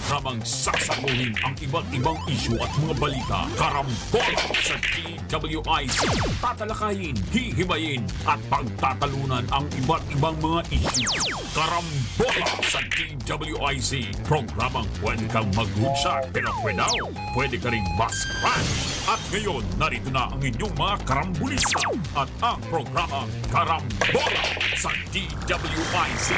Programang sasaguhin ang iba't ibang isyu at mga balita. Karambola sa DWIC. Tatalakayin, hihimayin at pagtatalunan ang iba't ibang mga isyu. Karambola sa DWIC. Programang pwede kang mag-good pero pwede ka rin mas-crash. At ngayon, narito na ang inyong mga karambulista at ang programa Karambola sa DWIC.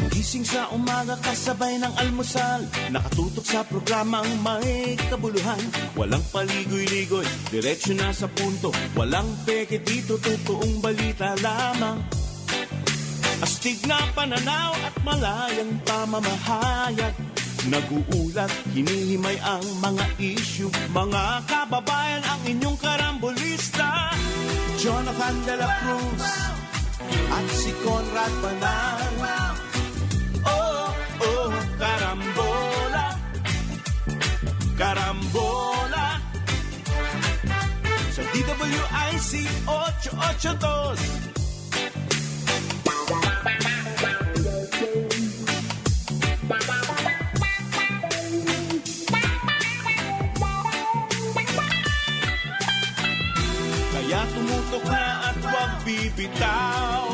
Gising sa umaga kasabay ng almusal, nakatutok sa programang may kabuluhan. Walang paligoy-ligoy, diretsyo na sa punto. Walang peke dito, totoong balita lamang. Astig na pananaw at malayang pamamahayag. Naguulat, hinihimay ang mga issue. Mga kababayan, ang inyong karambulista, Jonathan De La Cruz at si Conrad Banan. Oh, karambola, karambola sa DWIC 882. Kaya tumutok na at huwag bibitaw.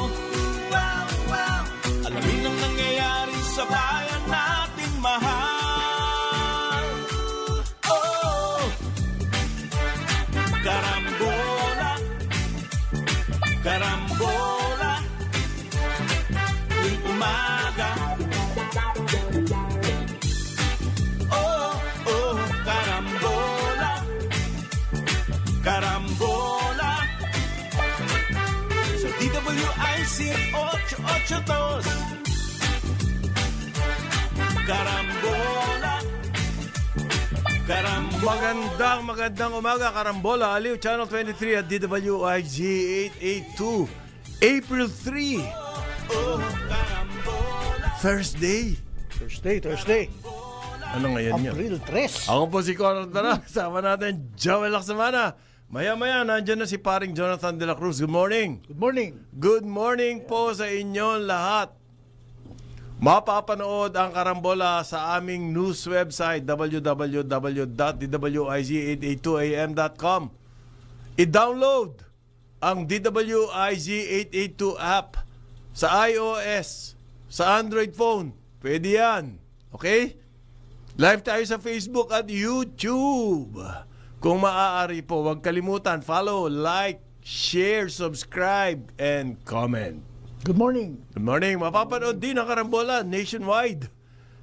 Alamin ang nangyayari sa bayan nating mahal. Oh, karambola, karambola, tuwing umaga. Oh, karambola, karambola sa DWIC 882. Karambola, karambola. Magandang umaga, Karambola. Aliw, Channel 23 at DWIG 882. April 3. Oh, karambola. Thursday. Thursday. Ano ngayon yun? April 3. Ako po si Conrad Banan. Sama natin, Joel Lacsamana. Maya-maya, nandyan na si paring Jonathan De La Cruz. Good morning. Good morning. Good morning po sa inyong lahat. Mapapanood ang Karambola sa aming news website www.dwig882am.com. I-download ang DWIG 882 app sa iOS, sa Android phone. Pwede yan. Okay? Live tayo sa Facebook at YouTube. Kung maaari po, huwag kalimutan, follow, like, share, subscribe, and comment. Good morning. Good morning. Mapapanood din ang Karambola nationwide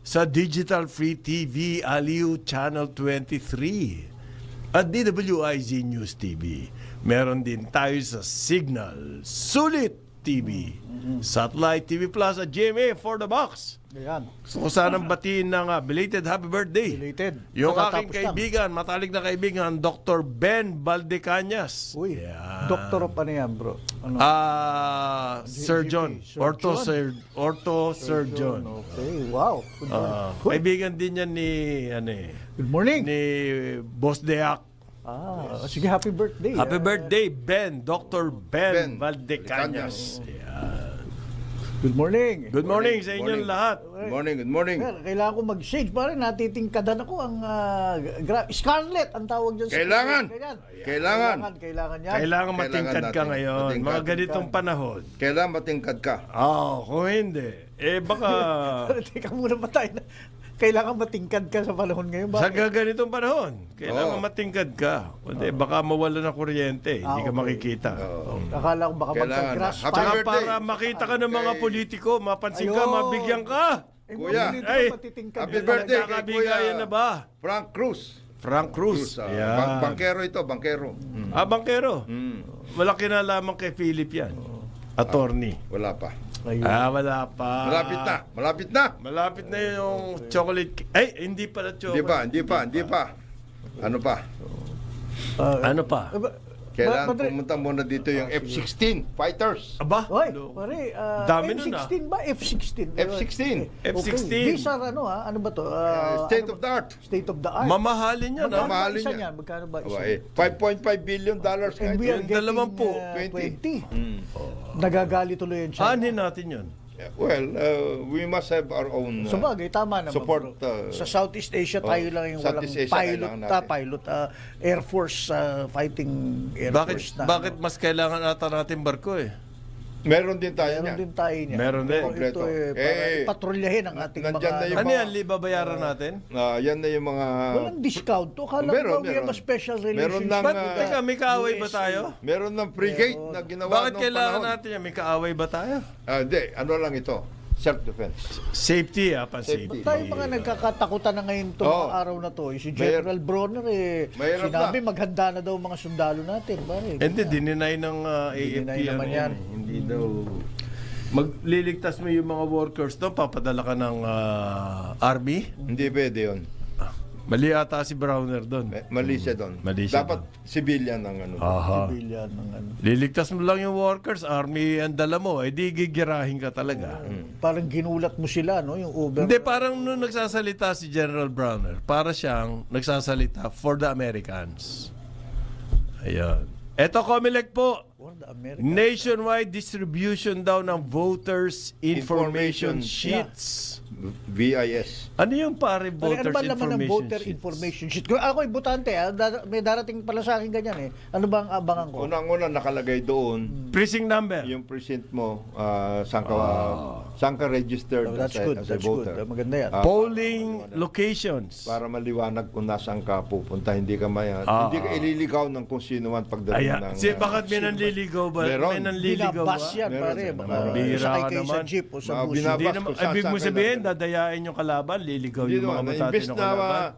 sa Digital Free TV Aliw Channel 23 at DWIZ News TV. Meron din tayo sa Signal, Sulit TV, Satellite TV Plus at GMA for the Box. Ayan. So kung sanang batiin ng belated happy birthday. Related. Yung Kakatapos aking kaibigan, matalik na kaibigan, Dr. Ben Valdecañas. Uy, Yan. doctor of ano yan, bro? Ano? Surgeon. Surgeon. Ortho-surgeon. Okay, wow. Good morning. Kaibigan din yan ni, Good morning. ni Boss Deak. Sige, happy birthday. Happy birthday, Ben. Dr. Ben Ben Valdecañas. Yan. Good morning. Good morning sa inyong Morning. lahat. Good morning, good morning. Sir, kailangan ko mag-shade. Parang natitingkadan ako ang Scarlet ang tawag dyan. Kailangan. Kailangan. Kailangan yan. Kailangan matingkad ka natin. ngayon. Mga Matingkad. ganitong panahon. Kailangan matingkad ka. Kung hindi, baka Teka muna ba tayo na? Kailangan matingkad ka sa panahon ngayon. sa Bakit? ganitong panahon, kailangan Oo. matingkad ka. Kundi baka mawala ng kuryente, hindi ka okay. makikita. Akala ko baka Kailangan magka-crash na. Happy Saka birthday. para makita ka ng mga Okay. politiko, mapansin ka, Ayun. mabigyan ka. Kuya. Ay. Happy birthday kay Nagkakabigayan Kuya na ba? Frank Cruz. Frank Cruz. Ayan. Bangkero ito, bangkero. Bangkero. Wala kinalaman kay Philip yan. Attorney. Wala pa. Ayun. Wala pa. Malapit na, malapit na. Malapit na yung chocolate cake. Ay, hindi pala chocolate. Hindi pa. Ano pa? Ano pa? Kailangan Padre- pumunta muna dito yung F-16 fighters. Aba? Hoy, Lo- pare, Dami nun, F-16 ba? F-16. F-16. F-16. Okay. These are ano ba to? State of the art. State of the art. Mamahalin yan, Magkano ha? ba Mamahalin isa yan. niyan? Magkano ba isa? Aba, $5.5 billion And kahit we are Yung getting 20. 20. Nagagali tuloy yung China. Aanhin natin yun. Well, we must have our own So bagay, tama naman. support, bro. Sa Southeast Asia, tayo lang yung walang Southeast Asia pilot, kailangan natin. Air Force, fighting Air Force na. Bakit mas kailangan ata natin barko eh? Meron din tayo Meron niya. din tayo niya. Meron din. Ito Kompleto. para ipatrolyahin ang ating nandyan na mga... yung Ano yan, babayaran natin? Yan na yung mga... Walang discount to. Kala Meron, ko we have a meron. special Meron relationship. ng, Ba't, teka, may kaaway ba tayo? Meron ng frigate na ginawa Bakit nung kailangan panahon. natin yan? May kaaway ba tayo? Hindi, ano lang ito. Self-defense. Safety, pan-safety. Safety. Tayo mga nagkakatakutan na ngayon itong Oo. mga araw na to. Si General Bronner Mahirap sinabi na. maghanda na daw mga sundalo natin. Pare. Hindi, dininay ng AFP. Dininay naman ano yan. Hindi daw... Magliligtas mo yung mga workers doon, papadala ka ng army. Hindi pwede yun. Mali ata si Browner doon. Mali siya doon. Mali siya Dapat civilian ang ano. Aha. Civilian ng ano. Liligtas mo lang yung workers, army ang dala mo, eh di gigirahin ka talaga. Parang ginulat mo sila, no? Yung over. Hindi, parang nung nagsasalita si General Browner, para siyang nagsasalita for the Americans. Ayan. Eto, Comelec po. For the American. Nationwide distribution daw ng voters information Information. sheets. VIS. Ano yung pare Pare, ano voters ba laman ng information voter sheets? information sheet? Kung ako botante, may darating pala sa akin ganyan eh. Ano ba ang abangan ko? Unang-una nakalagay doon Precinct number. yung precinct mo, saan ka registered Oh, that's as a, good. as a That's voter. good. Maganda yan. Polling locations. Para maliwanag kung nasaan ka pupunta, hindi ka hindi ka ililigaw ng kung sino man pagdating Ayan. ng... Bakit may nanliligaw ba? Meron. May nanliligaw Binabas ba? yan, Meron, pare. sir. Baka Bihira sakay ka kayo sa naman. jeep o sa Mga bus. binabas. Hindi naman, kung saan ibig mo saan sabihin, kailangan. dadayain yung kalaban, liligaw Hindi yung mga naman. batati Imbes ng na kalaban.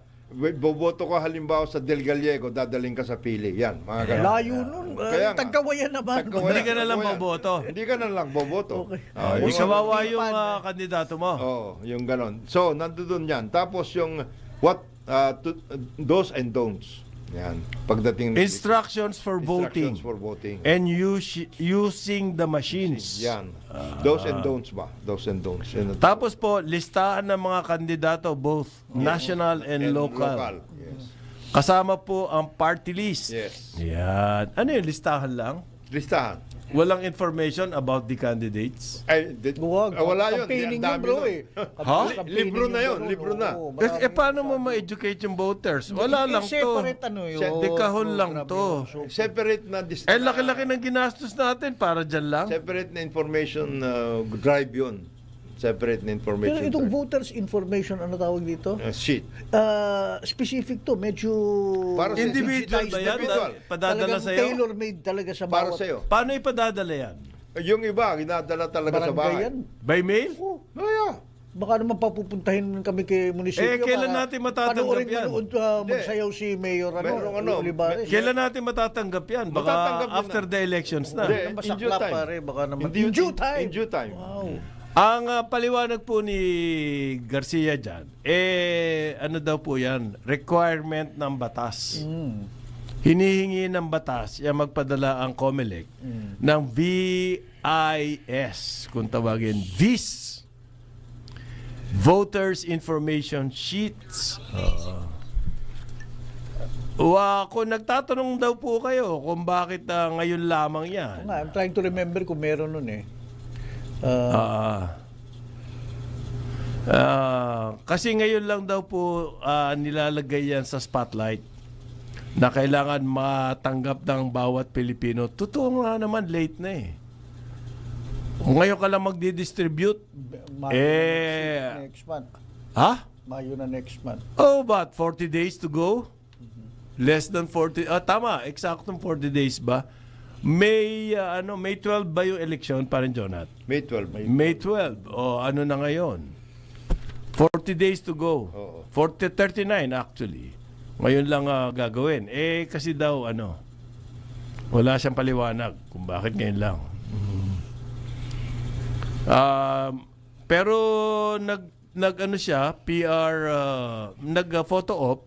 boboto ka halimbawa sa Del Gallego, dadaling ka sa pili. Yan, mga ganun. Layo nun. Kaya nga. Tagkawayan naman. Tagkawayan. Hindi ka na lang Tagkawayan. boboto. Hindi ka na lang boboto. Okay. Di yung- kawawa yung kandidato mo. Oo, yung ganon. So, nandoon yan. Tapos yung do's and don'ts. Yan. Pagdating Instructions for voting. Instructions for voting. And using the machines. Yan. Do's and don'ts ba? Do's and don'ts. Yan. Tapos po, listahan ng mga kandidato, both national and local. Yes. Kasama po ang party list. Yes. Yan. Ano yun, listahan lang? Listahan. Walang information about the candidates? Huwag. Wala yun. Campaigning Ang yun, dami bro nun. eh. Ha? Campaigning Libro na yun, ganun, libro na. oo, marami paano mo masyado. ma-educate yung voters? Wala lang to. Separate ano yun. Dekahon lang Grabe to. yun. So, Separate na Eh, laki-laki ng ginastos natin para dyan lang. Separate na information drive yun. Separate na information Pero itong drive. voters information, ano tawag dito? Sheet. Specific to, medyo Para sa Individual ba yan? Individual. Padadala talagang sa'yo? tailor-made talaga sa Para bawat sa'yo. Paano ipadadala yan? Yung iba, ginadala talaga sa barangay bahay. yan. By mail? Oh, Oh, yeah. baka naman papupuntahin kami kay munisipyo. Eh, kailan para natin matatanggap panoorin yan? manood, magsayaw si Mayor Merong Olivares. Kailan natin matatanggap yan? Baka Matatanggap yun after the elections na. Hindi. Ang In due masaklap time. pare, baka naman. In due time. In due time. Wow. Ang paliwanag po ni Garcia dyan, ano daw po yan? Requirement ng batas. Hinihingi ng batas, yung magpadala ang COMELEC ng VIS, kung tawagin, VIS. Voters Information Sheets. Kung nagtatanong daw po kayo kung bakit ngayon lamang yan. I'm trying to remember kung meron nun eh. Kasi ngayon lang daw po nilalagay yan sa spotlight na kailangan matanggap ng bawat Pilipino. Totoo nga naman, late na eh. Ngayon ka lang magdi-distribute. Mayo na next month. Ha? Mayo na next month. Oh, but 40 days to go? Less than 40. Tama, eksaktong 40 days ba? May 12 ba yung election, parang Jonat? May 12. May 12. O ano na ngayon? 40 days to go. Oo. 39 actually. Ngayon lang gagawin. Eh kasi daw wala siyang paliwanag kung bakit ngayon lang. Pero nag ano siya, PR nag photo op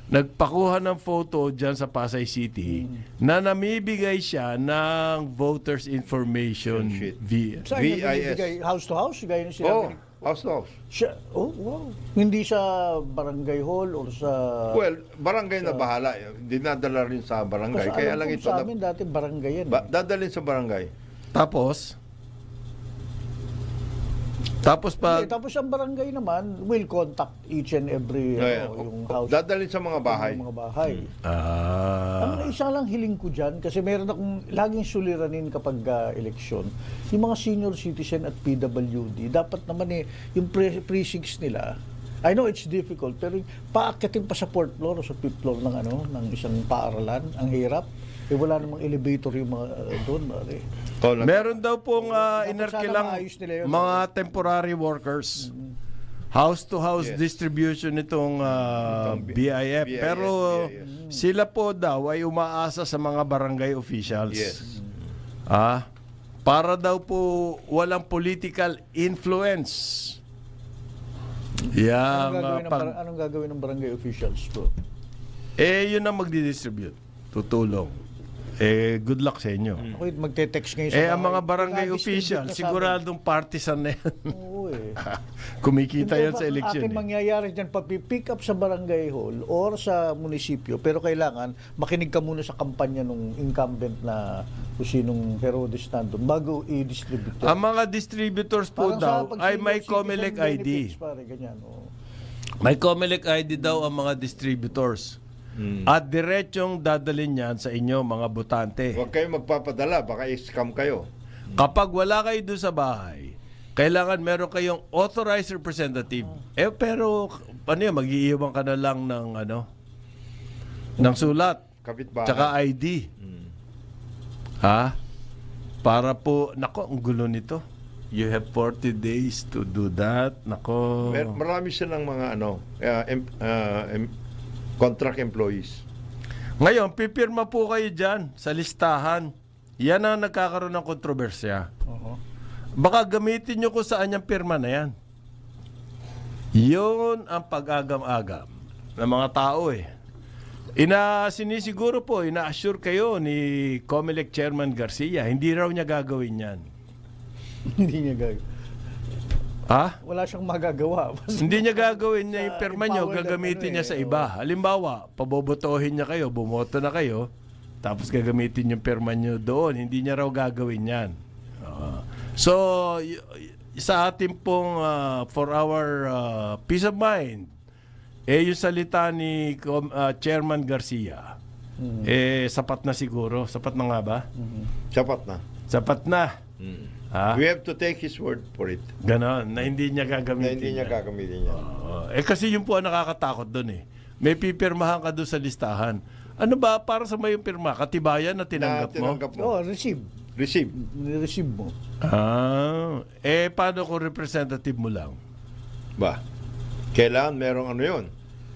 nagpakuha ng photo dyan sa Pasay City na namibigay siya ng voters information Sheet. Saan niya VIS. binibigay? House to house? Gaya ng sinabi Oh, ni- house to house. wow. Hindi sa barangay hall or sa... Well, barangay na bahala. Dinadala rin sa barangay. Kasi Kaya alam lang ko ito sa na, amin dati barangay yan. dadalhin sa barangay. Tapos Hindi, pag tapos ang barangay naman will contact each and every yung house. Dadalhin sa mga bahay. Yung mga bahay. ah, Ang isa lang hiling ko dyan, kasi meron akong laging suliranin kapag eleksyon, yung mga senior citizen at PWD, dapat naman yung precincts nila, I know it's difficult, pero paakyatin pa sa 4th floor o sa 5th floor ng isang paaralan, ang hirap. Wala namang elevator yung mga doon. Oh, meron daw pong Dapat inarkilang sana maayos nila yun. mga temporary workers. House-to-house distribution nitong BIF. BIS, Pero BIS. sila po daw ay umaasa sa mga barangay officials. Yes. Para daw po walang political influence. Anong gagawin ng barangay officials, bro? Yun ang magdi-distribute. Tutulong. Good luck sa inyo. Ako magte-text ngayon sa Ang mga bahay. barangay Nag-distribute official, na sa siguradong partisan na yan. amin. Oo Kumikita yan sa Ang eleksyon. akin mangyayari dyan, papipick up sa barangay hall or sa munisipyo, pero kailangan makinig ka muna sa kampanya ng incumbent na kung sinong Herodes nandun bago i-distribute yan. Ang mga distributors po Parang sa daw pag ay may senior COMELEC citizen ID. benefits, pare, ganyan, May COMELEC ID daw ang mga distributors. At diretsong dadalhin yan sa inyo mga botante. Huwag kayong magpapadala, baka i-scam kayo. Kapag wala kayo doon sa bahay, kailangan meron kayong authorized representative. Pero ano yun, mag-iiwan ka na lang ng sulat. Kapitbahay. Tsaka ID. Para po, nako, ang gulo nito. You have 40 days to do that. Nako. Marami silang mga contract employees. Ngayon, pipirma po kayo dyan sa listahan. Yan ang nagkakaroon ng kontrobersya. Baka gamitin nyo kung saan yung pirma na yan. Yun ang pag-agam-agam ng mga tao Sinisiguro po, ina-assure kayo ni COMELEC Chairman Garcia, hindi raw niya gagawin yan. Hindi niya gagawin. Wala siyang magagawa. Hindi niya gagawin niya yung Sa pirma nyo, empowered gagamitin niya sa iba. Halimbawa, pabobotohin niya kayo, bumoto na kayo, tapos gagamitin yung pirma nyo doon. Hindi niya raw gagawin yan. So, sa ating pong, for our peace of mind, yung salita ni Chairman Garcia, sapat na siguro. Sapat na nga ba? Sapat na. Sapat na. We have to take his word for it. Ganon, na hindi niya Na gagamitin hindi niya yan. gagamitin yan. Kasi yun po ang nakakatakot doon May pipirmahan ka doon sa listahan. Ano ba para sa may pirma? Katibayan na tinanggap mo? Receive. Receive. Receive mo. Paano kung representative mo lang? Ba? Kailangan merong yun.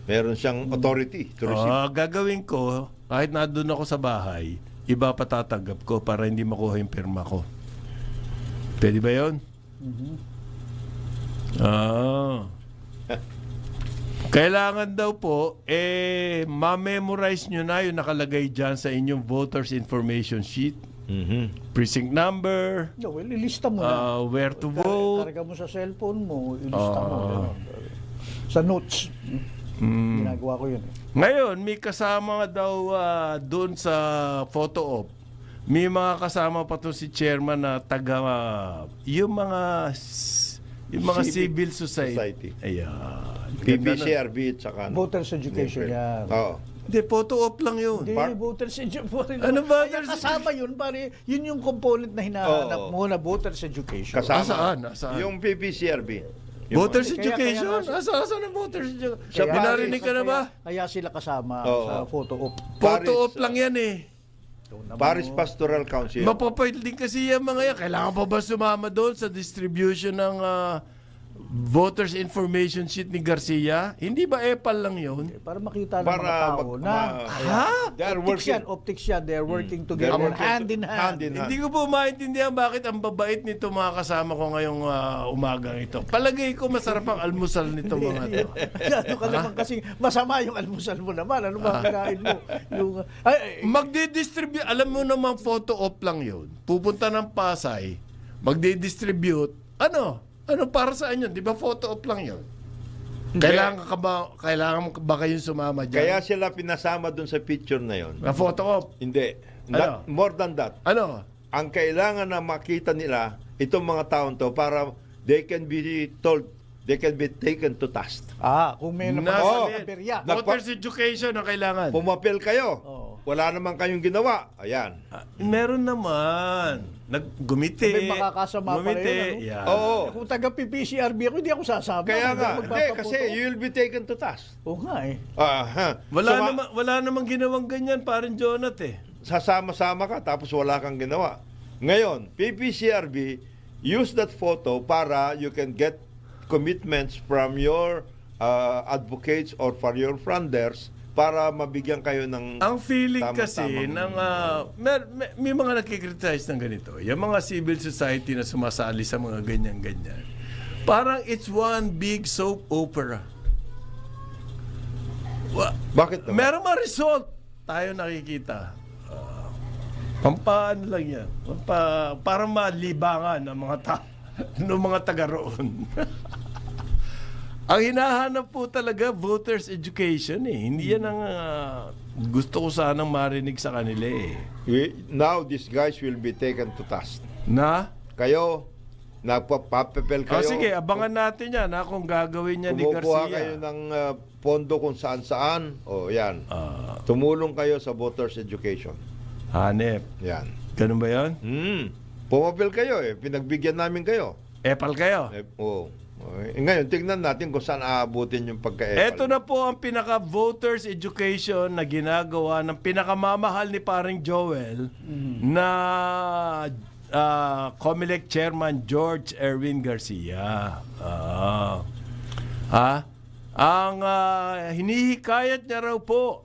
Meron siyang authority to receive. Gagawin ko, kahit na doon ako sa bahay, iba patatanggap ko para hindi makuha yung pirma ko. Pwede ba yun? Kailangan daw po, ma-memorize nyo na yung nakalagay dyan sa inyong voters information sheet. Precinct number, Ilista mo na. where to vote. Karga mo sa cellphone mo, ilista mo. Ganun. Sa notes. Ginagawa ko yun. Ngayon, may kasama nga daw doon sa photo op. May mga kasama pa to si chairman na taga yung mga civil society. Ayan. PPCRB at saka Voters education yan. Oo. Hindi, photo op lang yun. Hindi, voters education. Ano ba? Kaya kasama yun, pare. Yun yung component na hinahanap mo na voters education. Kasama. Saan? Yung PPCRB. Voters Kaya- education? kaya Asa ng voters education? Sa Binarinig ka na ba? Kaya sila kasama Oo. sa photo op. Photo op Paris, lang yan Paris Pastoral Council. Mapapait din kasi yung mga yan. Kailangan pa ba sumama doon sa distribution ng voters information sheet ni Garcia, hindi ba epal lang yun? Para makita ng Para mga tao na they are optics yan, they're working together, They're working hand in hand. hand in hand. Hindi ko po maintindihan bakit ang babait nito mga kasama ko ngayong umagang ito. Palagay ko masarap ang almusal nito mga to. Ano ka naman kasi masama yung almusal mo naman. Ano ba kinain mo? Yung, Magdi-distribute, alam mo naman photo op lang yun. Pupunta ng Pasay, magdi-distribute, ano para saan yun? Di ba photo op lang yun? Kailangan ba kayong sumama dyan? Kaya sila pinasama dun sa picture na yon. Na photo op? Hindi. Ano? More than that. Ano? Ang kailangan na makita nila, itong mga taon to, para they can be told, they can be taken to task. kung may Nasa- napaperya. Voters education ang kailangan. Pumapel kayo. Oo. Wala naman kayong ginawa. Ayan. Meron naman. Gumiti. May makakasama pa rin, ano? Yeah. Oo. Kung taga-PPCRB ako, hindi ako sasama. Kaya Hindi nga, ako hindi, magpapaputo. kasi you'll be taken to task. Oo nga eh. Wala namang ginawang ganyan, parang Jonat eh. Sasama-sama ka, tapos wala kang ginawa. Ngayon, PPCRB, use that photo para you can get commitments from your advocates or for your funders para mabigyan kayo ng Ang feeling tama-tamang- kasi ng may mga nakikriticize ng ganito. Yung mga civil society na sumasali sa mga ganyan-ganyan. Parang it's one big soap opera. Bakit naman? Meron mga result tayo nakikita. Pampaan lang yan. Para malibangan ng mga ng mga taga roon. Ang hinahanap po talaga voters education eh. Hindi yan ang gusto ko sanang marinig sa kanila eh. Now, these guys will be taken to task. Na? Kayo, nagpapapel kayo. Sige, abangan natin yan kung gagawin niya ni Kumukuha Garcia. kayo ng pondo kung saan-saan. O, yan. Tumulong kayo sa voters education. Hanep. Yan. Ganun ba yan? Pumapel kayo eh. Pinagbigyan namin kayo. Epal kayo. Ngayon, tignan natin kung saan aabutin yung pagka-epal. Ito na po ang pinaka-voters education na ginagawa ng pinakamamahal ni paring Joel na COMELEC Chairman George Erwin Garcia. Ang hinihikayat niya raw po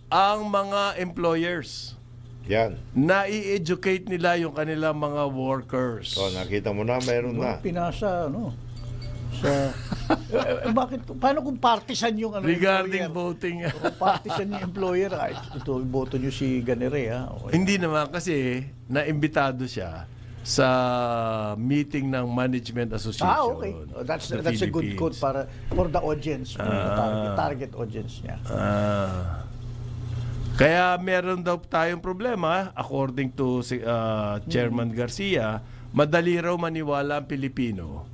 ang mga employers Yan. na i-educate nila yung kanilang mga workers. So, nakita mo na, mayroon na. Pinasa, sa bakit paano kung partisan yung Regarding employer? voting. Kung partisan yung employer, ito boto niyo si Ganere okay. Hindi naman kasi naimbitado siya sa meeting ng Management Association. Okay. That's sa a good Philippines. quote for the audience, target audience niya. Kaya meron daw tayong problema, according to Chairman Garcia, madali raw maniwala ang Pilipino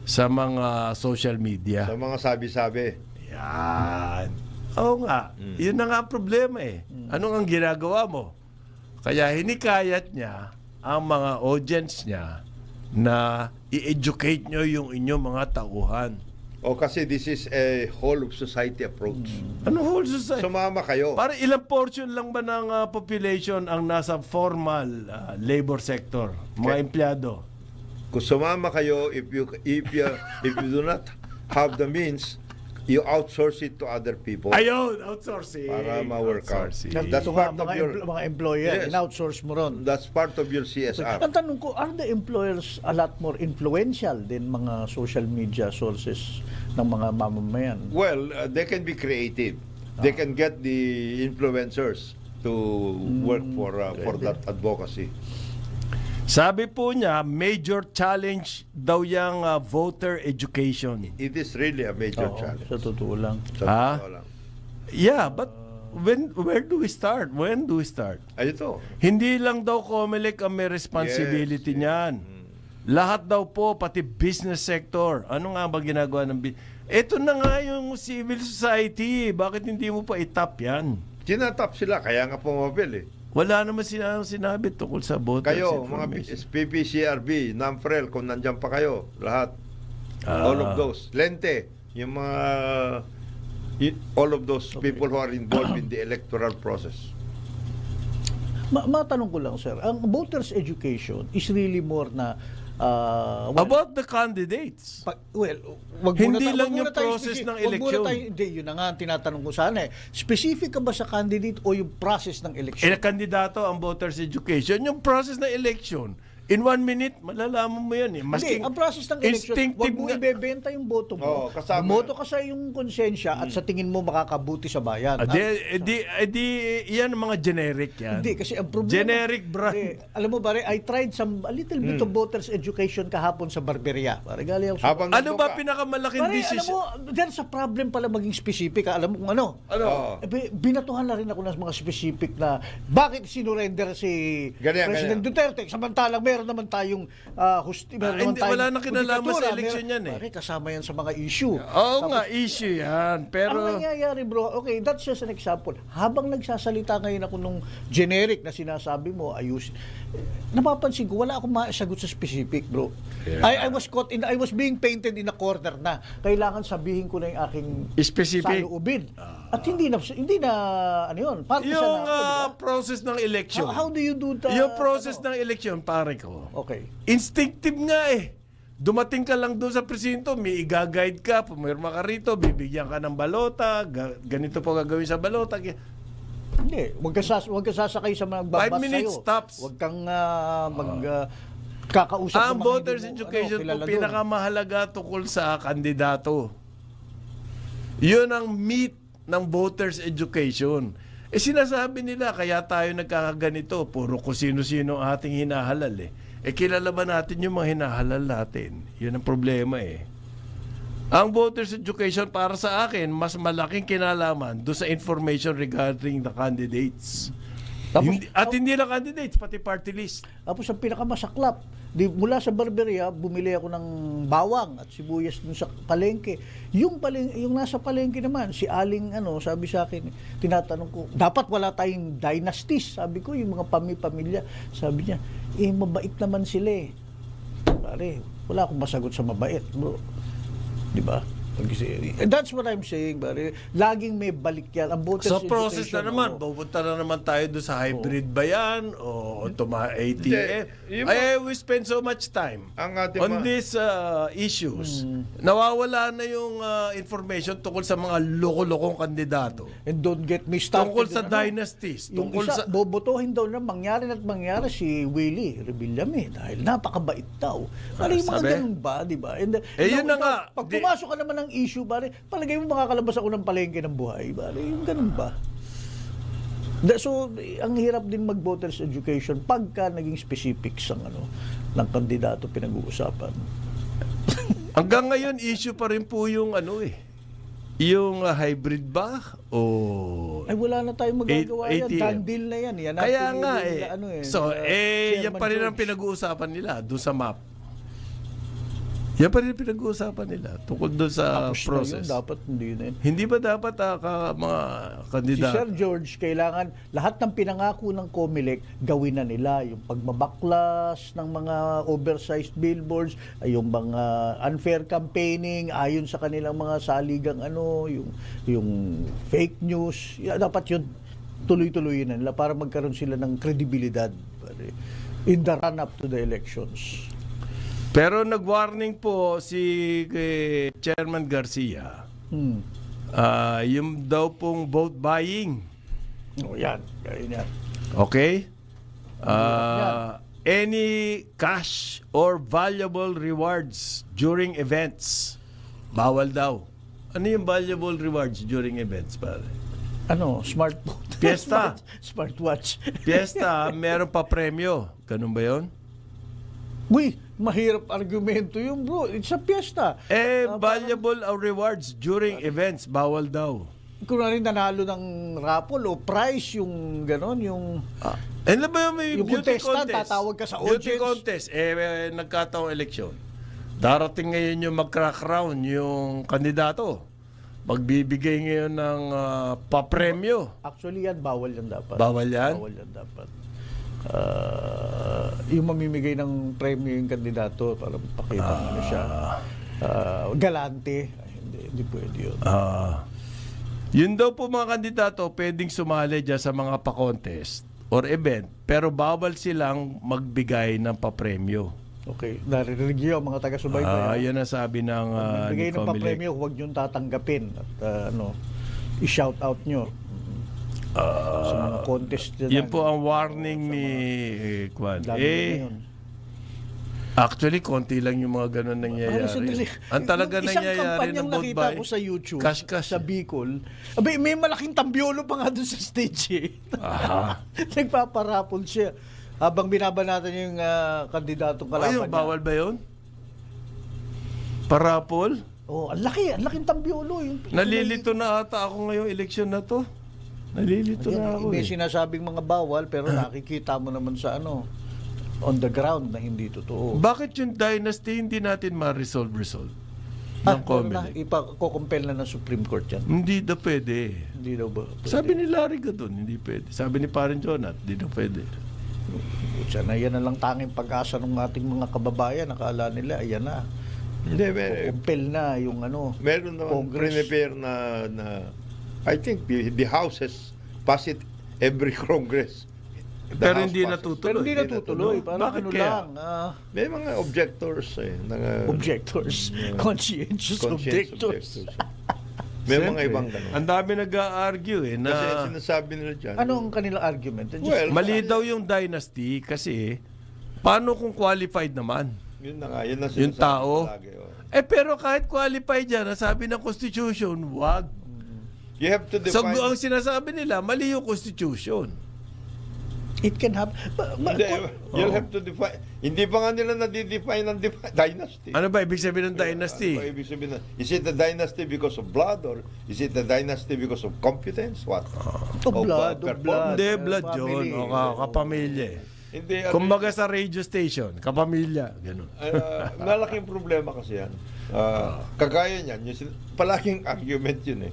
sa mga social media. Sa mga sabi-sabi. Yan. Oo nga. Yun na nga ang problema eh. Ano ang ginagawa mo? Kaya hinikayat niya ang mga audience niya na i-educate nyo yung inyong mga tauhan. O kasi this is a whole of society approach. Ano whole society? Sumama kayo. Para ilang portion lang ba ng population ang nasa formal labor sector? Mga empleyado? Kung sumama kayo, if you do not have the means, you outsource it to other people. Ayun, outsourcing. Para ma-work out. Outsourcing. That's Ito nga, part of your- mga employer, Yes. in-outsource mo ron. That's part of your CSR. Ang tanong ko, are the employers a lot more influential din mga social media sources ng mga mamamayan? Well, they can be creative. They can get the influencers to work for that advocacy. Sabi po niya, major challenge daw yung voter education. It is really a major Oo, challenge. sa totoo lang. Sa Ah? totoo lang. Yeah, but where do we start? When do we start? Ay, ito. Hindi lang daw COMELEC ang may responsibility Yes, yes. niyan. Lahat daw po, pati business sector. Ano nga ba ginagawa ng Ito na nga yung civil society. Bakit hindi mo pa itap yan? Tinatap sila, kaya nga pumapil eh. Wala naman sinabi tungkol sa voters Kayo, mga information. PPCRB, NAMFREL, kung nandyan pa kayo, lahat. All of those. Lente, yung mga all of those people who are involved in the electoral process. Matanong ko lang, sir, ang voters education is really more na About the candidates. Hindi lang yung process ng election. Hindi, yun na nga ang tinatanong ko sana eh. Specific ka ba sa candidate o yung process ng election? Kandidato ang voters education, yung process ng election. In 1 minute, malalaman mo yan eh. Hindi, ang process ng election, huwag mo ibebenta yung boto mo. kasama Bumoto ka sa yung konsensya at sa tingin mo makakabuti sa bayan. Yan ang mga generic yan. Hindi, kasi ang problema... Generic brand. Hindi, alam mo pare, I tried a little bit of voters education kahapon sa Barberia. Pare, galing ako sa... Habang Ano ba nandun ka, pinakamalaking Pare, alam decision? mo, dyan sa problem pala maging specific. Alam mo kung ano? Oo. Binatuhan na rin ako ng mga specific na bakit sinurrender si Ganyan, President Duterte samantalang meron naman tayong wala nang kinalaman sa election yan eh. Pare, kasama yan sa mga issue. Oo nga, issue yan. Pero... Ang nangyayari bro, okay, that's just an example. Habang nagsasalita ngayon ako nung generic na sinasabi mo, ayusin. Napapansin ko, wala akong masagot sa specific, bro. Yeah. I was being painted in a corner na kailangan sabihin ko na yung aking Specific. saloobin. At hindi na ano yun, parte Yung sa na ako, diba? process ng election. How do you do that? Yung process ng election, pare ko. Okay. Instinctive nga eh. Dumating ka lang doon sa presinto, may i-guide ka, pumirma ka rito, bibigyan ka ng balota, ganito po gagawin sa balota. Hindi, huwag ka sasakay sa mga 5 babas minutes sa'yo. tops. Huwag kang kakausap Ang ng mga voters hindi mo, education po kilala doon. pinakamahalaga tungkol sa kandidato. Yun ang meat ng voters education. Sinasabi nila, kaya tayo nagkakaganito, puro kung sino-sino ating hinahalal eh. Kilala ba natin yung mga hinahalal natin? Yun ang problema eh. Ang voters education para sa akin, mas malaking kinalaman doon sa information regarding the candidates. Hindi lang candidates, pati party list. Tapos ang pinakamasaklap, mula sa Barberia, bumili ako ng bawang at sibuyas dun sa palengke. Yung nasa palengke naman, si Aling sabi sa akin, tinatanong ko, dapat wala tayong dynasties. Sabi ko, yung mga pamilya. Sabi niya, mabait naman sila eh. Pare, wala akong masagot sa mabait, bro. Di ba? That's what I'm saying, pare. Laging may balik yan. Ang voters So process education, na naman, pupunta na naman tayo doon sa hybrid ba yan o ATM. We spend so much time Ang ating on these issues. Nawawala na yung information tungkol sa mga loko-lokong kandidato. And don't get me started. Tungkol sa din, dynasties. Yung Tungkol isa, sa... bobotohin daw na mangyari si Willie Rebillame dahil napakabait daw. Pare, yung mga sabi? ganun ba, di ba? And, yun na nga. Pag pumasok ka naman ng issue, pare, palagay mo makakalabas ako ng palengke ng buhay, pare, yung ganun ba? So, ang hirap din mag-voters education pagka naging specifics ng ng kandidato pinag-uusapan. Hanggang ngayon, issue pa rin po yung yung hybrid ba? O... Ay, wala na tayong magagawa yan. ATM. Done deal na yan. Yan Kaya natin nga yung, So, yan Chairman pa rin ang George. pinag-uusapan nila doon sa map. Yan pa rin pinag-uusapan nila tungkol doon sa Tapos process. na yun, dapat hindi na yun. Hindi ba dapat mga Si kandidato? Sir George, kailangan lahat ng pinangako ng COMELEC gawin na nila. Yung pagbabaklas ng mga oversized billboards, yung mga unfair campaigning, ayon sa kanilang mga saligang yung fake news. Dapat yun, tuloy-tuloy na nila para magkaroon sila ng kredibilidad in the run-up to the elections. Pero nag-warning po si Chairman Garcia. Yung daw pong vote buying. Yan. Yan. Okay? Any cash or valuable rewards during events. Bawal daw. Ano yung valuable rewards during events, pare? Smartphone. Fiesta. Smartwatch. Fiesta, meron pa premyo. Ganun ba yun? Uy, mahirap argumento yung bro. It's a fiesta. Valuable rewards during events. Bawal daw. Kung rin nanalo ng raffle o prize yung gano'n, yung... Ano ba yung may Yung beauty contestant, contest? tatawag ka sa Beauty audience. contest. Nagkataong eleksyon. Darating ngayon yung mag-crack round yung kandidato. Magbibigay ngayon ng papremyo. Actually yan, bawal yan dapat. Bawal yan? Bawal yan dapat. Yung mamimigay ng premyo yung kandidato para pakita siya. Galante. Ay, hindi pwede yun. Yun daw po mga kandidato pwedeng sumali dyan sa mga pa-contest or event pero bawal silang magbigay ng papremyo. Okay, narinig niyo mga taga-subaybay. Yan ang sabi ng Bigay ni ng Comelec. papremyo, huwag niyong tatanggapin at i-shout out nyo sa mga contest dyan. Yan po ang warning ni Kwan. Lalo na yun. Actually, konti lang yung mga ganun nangyayari. Sandali. Ang talaga Yung nangyayari Isang kampanyang ng vote nakita buy, ko sa YouTube, cash. sa Bicol. Abay, may malaking tambiolo pa nga doon sa stage eh. Aha. Nagpaparapol siya. Habang binabanatan yung kandidatong kalaban Ayun, bawal ba yun? Parapol? Oh, ang laking tambiolo. Nalilito na ata ako ngayong eleksyon na to. Nalilito na ako May eh. sinasabing mga bawal, pero nakikita mo naman sa on the ground na hindi totoo. Bakit yung dynasty hindi natin ma-resolve? Ng Pero na, Comelec? ipa-compel na ng Supreme Court yan. Hindi na pwede. Hindi daw ba? Sabi ni Larry Gadon, hindi pwede. Sabi ni Parang Jonat, hindi na pwede. Sana yan na lang tanging pag-asa ng ating mga kababayan. Nakala nila, ayan na. Hindi, Compel na yung meron naman Congress. prepare na I think the House has passed it every Congress. The Pero House hindi passes. natutuloy. Pero hindi natutuloy. Parang Bakit ano kaya? lang. May mga objectors Objectors. Conscientious objectors. May Siyempre, mga ibang ganun. Ang dami nag-argue eh Kasi na sinasabi nila dyan. Ano ang kanilang argument? Well, mali daw yung dynasty kasi paano kung qualified naman? Yun na nga, yun ang Yung sinasabi tao? palagi, oh. Pero kahit qualified yan, sabi ng Constitution, wag. You have to So define... ang sinasabi nila, mali yung Constitution. It can happen. Hindi, you'll have to define... Hindi pa nga nila nadidefine ang dynasty. Ano ba ibig sabihin ng dynasty? Ano ba ibig sabihin na? Is it a dynasty because of blood or is it a dynasty because of competence? What? Of blood, of blood. Hindi, blood yun. Family. O kapamilya eh. Hindi. Kumbaga sa radio station, kapamilya. Ganun. Malaking problema kasi yan. Kagaya niyan, palaging argument yun eh.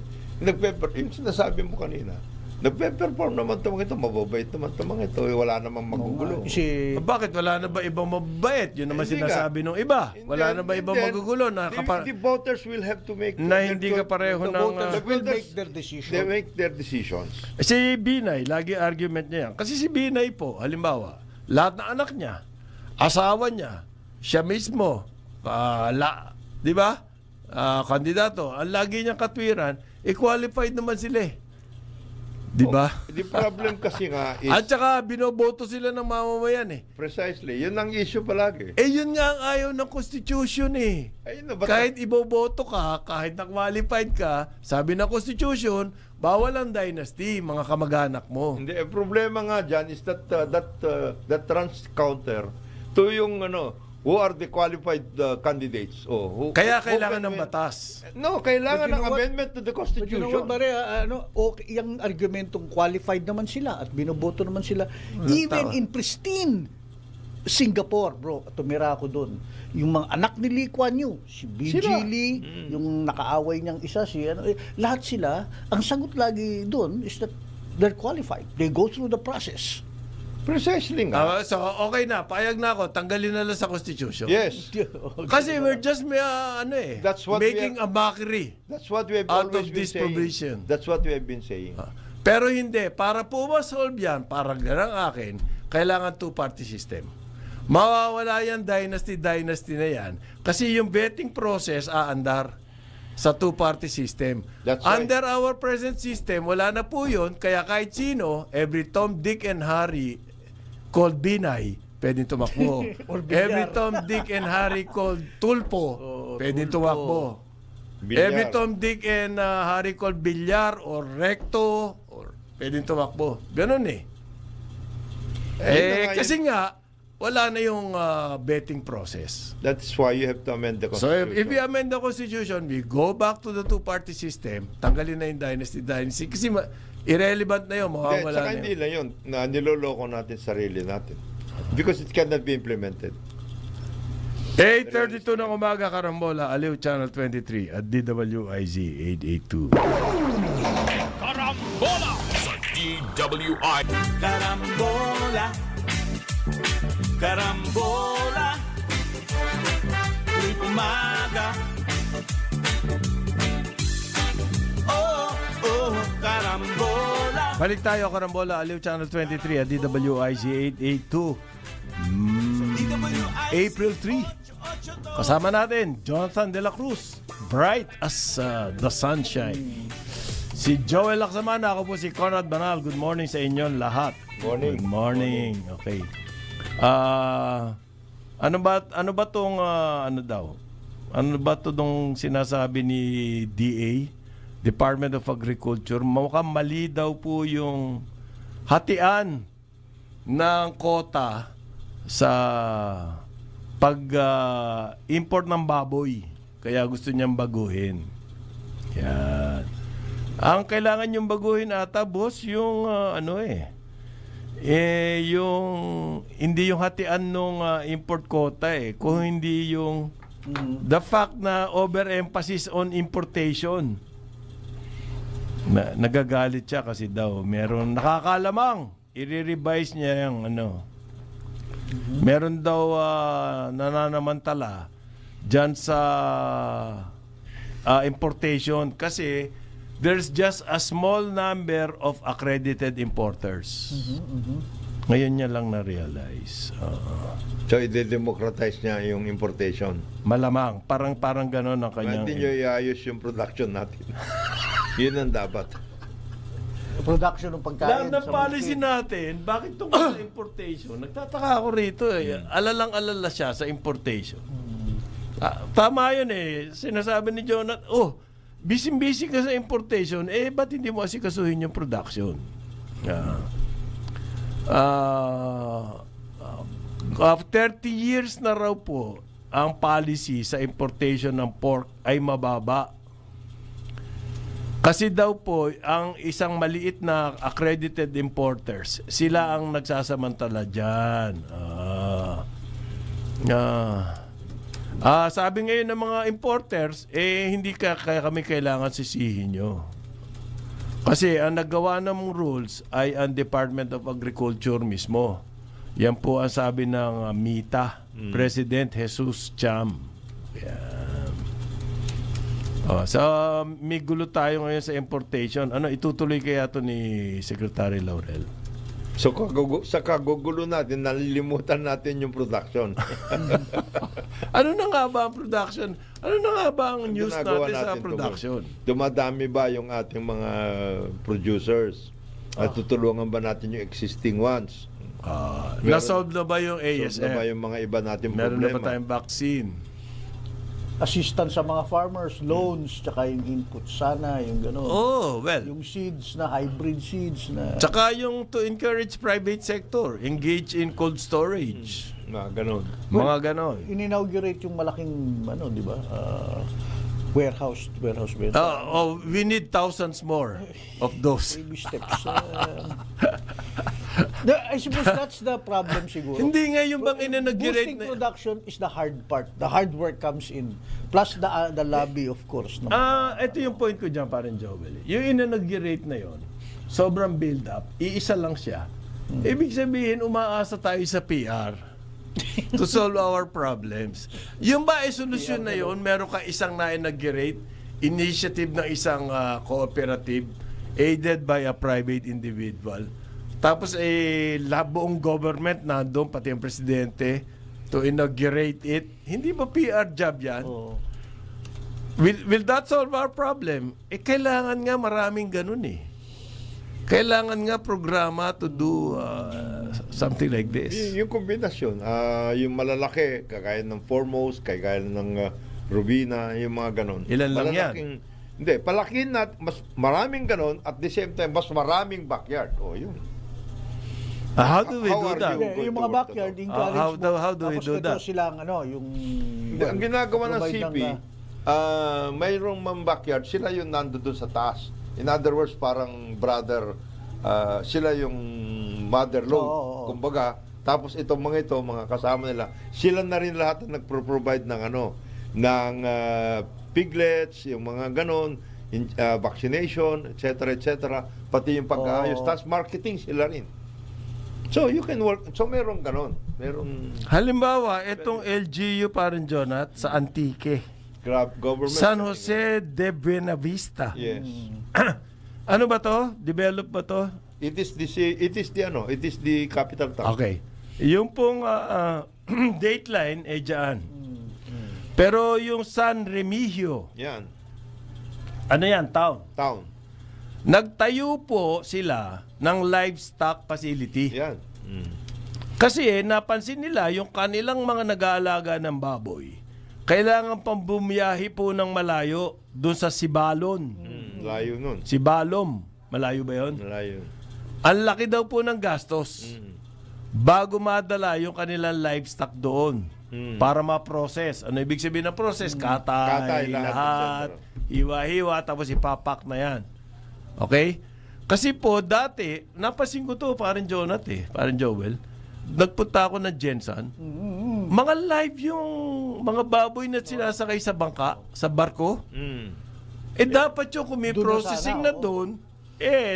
Yung sinasabi mo kanina, nagpe-perform naman ito, mababait naman ito, wala namang magugulo. Kasi Bakit? Wala na ba ibang mabait? Yun naman Hindi sinasabi ng iba. Wala na ba ibang magugulo na the voters will have to make na hindi ka pareho the ng... voters will voters- make their decision. they make their decisions. Si Binay, lagi argument niya yan. Kasi si Binay po, halimbawa, lahat ng anak niya, asawa niya, siya mismo, di ba? Kandidato, ang lagi niyang katwiran, qualified naman sila eh. Di ba? The problem kasi nga is At saka binoboto sila ng mamamayan eh. precisely, yun ang issue palagi. Yun nga ang ayaw ng Constitution eh. Ayun na, ba't- Kahit iboboto ka, kahit na-qualified ka, sabi ng Constitution, bawal ang dynasty, mga kamag-anak mo. Hindi, problema nga dyan is that runs counter to yung who are the qualified candidates. Kaya who kailangan can ng win. batas. No, kailangan But you know ng what? amendment to the But Constitution. you know what, Bare, okay, yung argumentong qualified naman sila at binoboto naman sila. Even tama. in pristine Singapore, bro, tumira ako doon. Yung mga anak ni Lee Kuan Yew, si B.G. Sila. Lee, yung nakaaway niyang isa, lahat sila, ang sagot lagi doon is that they're qualified. They go through the process. Precisely nga. So, okay na, payag na ako, tanggalin na lang sa Constitution. Yes. Kasi we're just That's what we making a mockery. That's what we have Out always of been this saying. provision. That's what we have been saying. Pero hindi, para po ma-solve yan, para ganang akin, kailangan two-party system. Mawawala yan dynasty na yan kasi yung vetting process aandar sa two-party system. That's right. Under our present system, wala na po yun, kaya kahit sino, every Tom, Dick, and Harry called Binay, pwedeng tumakbo. Or Bilyar. Every Tom, Dick, and Harry called Tulpo, pwedeng Tulpo. tumakbo. Bilyar. Every Tom, Dick, and Harry called Bilyar or Recto, or pwedeng tumakbo. Ganun eh. na nga Kasi nga, wala na yung betting process. That's why you have to amend the So Constitution. if we amend the Constitution, we go back to the two-party system, tanggalin na yung dynasty. Kasi irrelevant na yun, mawawala Saka na hindi yun. lang yun, na niloloko natin sarili natin. Because it cannot be implemented. 8:32 ng umaga, Karambola, Aliw Channel 23 at DWIZ 882. Karambola sa DWI. Karambola, karambola, tuwing umaga. Oh, karambola. Balik tayo, Karambola, Aliw Channel 23 at DWIZ 882. DWIZ April 3. Kasama natin, Jonathan De La Cruz. Bright as the sunshine. Si Joel Laksamana, ako po si Conrad Banal. Good morning sa inyong lahat. Morning. Good morning. Okay. Ano ba tong ano daw? Ano ba to dong sinasabi ni DA, Department of Agriculture? Mukhang mali daw po yung hatian ng kota sa pag-import ng baboy. Kaya gusto niyang baguhin. Yan. Ang kailangan niyong baguhin ata, boss, yung yung hindi yung hatian nung import quota kung hindi yung the fact na overemphasis on importation. Nagagalit siya kasi daw meron nakakalamang i-revise niya yung meron daw nananamantala dyan sa importation kasi there's just a small number of accredited importers. Ngayon niya lang na-realize. So, i-democratize niya yung importation. Malamang. Parang gano'n ang kanyang... Hindi nyo iayos yung production natin. Yun ang dapat. Production ng pagkain. Lahat ng policy natin, bakit tungkol sa importation? Nagtataka ako rito Alalang-alala siya sa importation. Tama yun Sinasabi ni Jonathan, busy-busy ka sa importation, ba't hindi mo asikasuhin yung production? After 30 years na raw po, ang policy sa importation ng pork ay mababa. Kasi daw po, ang isang maliit na accredited importers, sila ang nagsasamantala dyan. Sabi ngayon ng mga importers, hindi kaya kami kailangan sisihin nyo. Kasi ang naggawa ng rules ay ang Department of Agriculture mismo. Yan po ang sabi ng MITA, President Jesus Cham. Yan. So, may gulo tayo ngayon sa importation. Itutuloy kaya to ni Secretary Laurel? So, sa kagugulo natin, nalilimutan natin yung production. Ano na nga ba ang production? Ano na nga ba ang news Ginagawa natin sa natin production? Dumadami ba yung ating mga producers? At tutulungan ba natin yung existing ones? Nasolve na ba yung Solve na ba ASF? yung mga iba natin Meron na problema? ba tayong vaccine? Assistance sa mga farmers, loans, tsaka yung input sana, yung gano'n. Well. Yung seeds na, hybrid seeds na... Tsaka yung to encourage private sector, engage in cold storage. Ganun. Mga ganon. In-inaugurate yung malaking, di ba? Warehouse. We need thousands more of those. Baby steps. I suppose that's the problem siguro. Hindi nga yung bang in-inaugurate Boosting production is the hard part. The hard work comes in. Plus the lobby, of course. No? Ito yung point ko dyan, parang Joel. Yung in-inaugurate na yon, sobrang build-up, iisa lang siya. Ibig sabihin, umaasa tayo sa PR to solve our problems. Yung ba ay solusyon na yon, meron ka isang na-inaugurate, initiative ng isang cooperative, aided by a private individual. Tapos buong government nandoon, pati ang presidente, to inaugurate it. Hindi ba PR job yan? Will that solve our problem? Kailangan nga maraming ganun Kailangan nga programa to do something like this. Yung kombinasyon, yung malalaki, kagaya ng Foremost, kagaya ng Rubina, yung mga ganon. Ilan lang yan? Hindi, palakin mas maraming ganon, at the same time, mas maraming backyard. Yun. How do we How do are that? you? Yung mga backyard, encourage How do we do that? Tapos ito silang, yung... Hindi, ang ginagawa ng provide CP, mayroong mga backyard, sila yung nandoon sa taas. In other words, parang brother, sila yung mother load. Kumbaga, tapos itong mga kasama nila, sila na rin lahat ang nagpro-provide ng piglets, yung mga ganon, vaccination, etc. Pati yung pag-aayos. Tapos marketing sila rin. So, you can work. So, meron ganon. Halimbawa, itong LGU parang Jonat sa Antique. Government. San Jose de Buenavista. Yes. Ano ba to? Develop ba to? It is the capital town. Okay. Yung pong Dateline, dyan. Pero yung San Remigio, Yan. ano yan, town? Town. Nagtayo po sila ng livestock facility. Yan. Kasi napansin nila yung kanilang mga nag-aalaga ng baboy, kailangan pang bumiyahe po ng malayo doon sa Sibalon. Layo nun. Sibalom. Malayo ba yun? Layo. Ang laki daw po ng gastos bago madala yung kanilang livestock doon para ma-process. Ano ibig sabihin ng process? Katay, Katay, lahat, lahat, hiwa-hiwa, tapos ipapak na yan. Okay? Kasi po, dati, napansin ko to, parang Joel, nagpunta ako ng Jensen, mga live yung mga baboy na sinasakay sa bangka, sa barko, dapat yung kung may Doon na processing sana, na doon,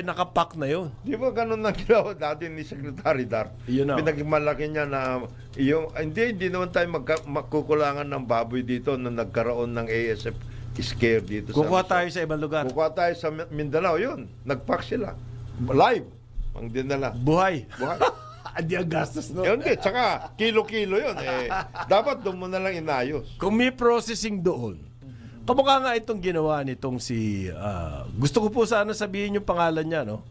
nakapak na yun. Di ba ganun na ginawa dati ni Secretary Dar? Yun na. Pinagmalaki niya na hindi naman tayo magkukulangan ng baboy dito na nagkaroon ng ASF scare dito Kukuha sa tayo sa ibang lugar. Kukuha tayo sa Mindanao, yun. Nagpack sila. Live. Ang dinala. Buhay. Buhay. Hindi ang gastos, no? Yun din. Tsaka, kilo-kilo yun. Dapat doon mo na lang inayos. Kung may processing doon, kamukha nga itong ginawa nitong gusto ko po sana sabihin yung pangalan niya, no?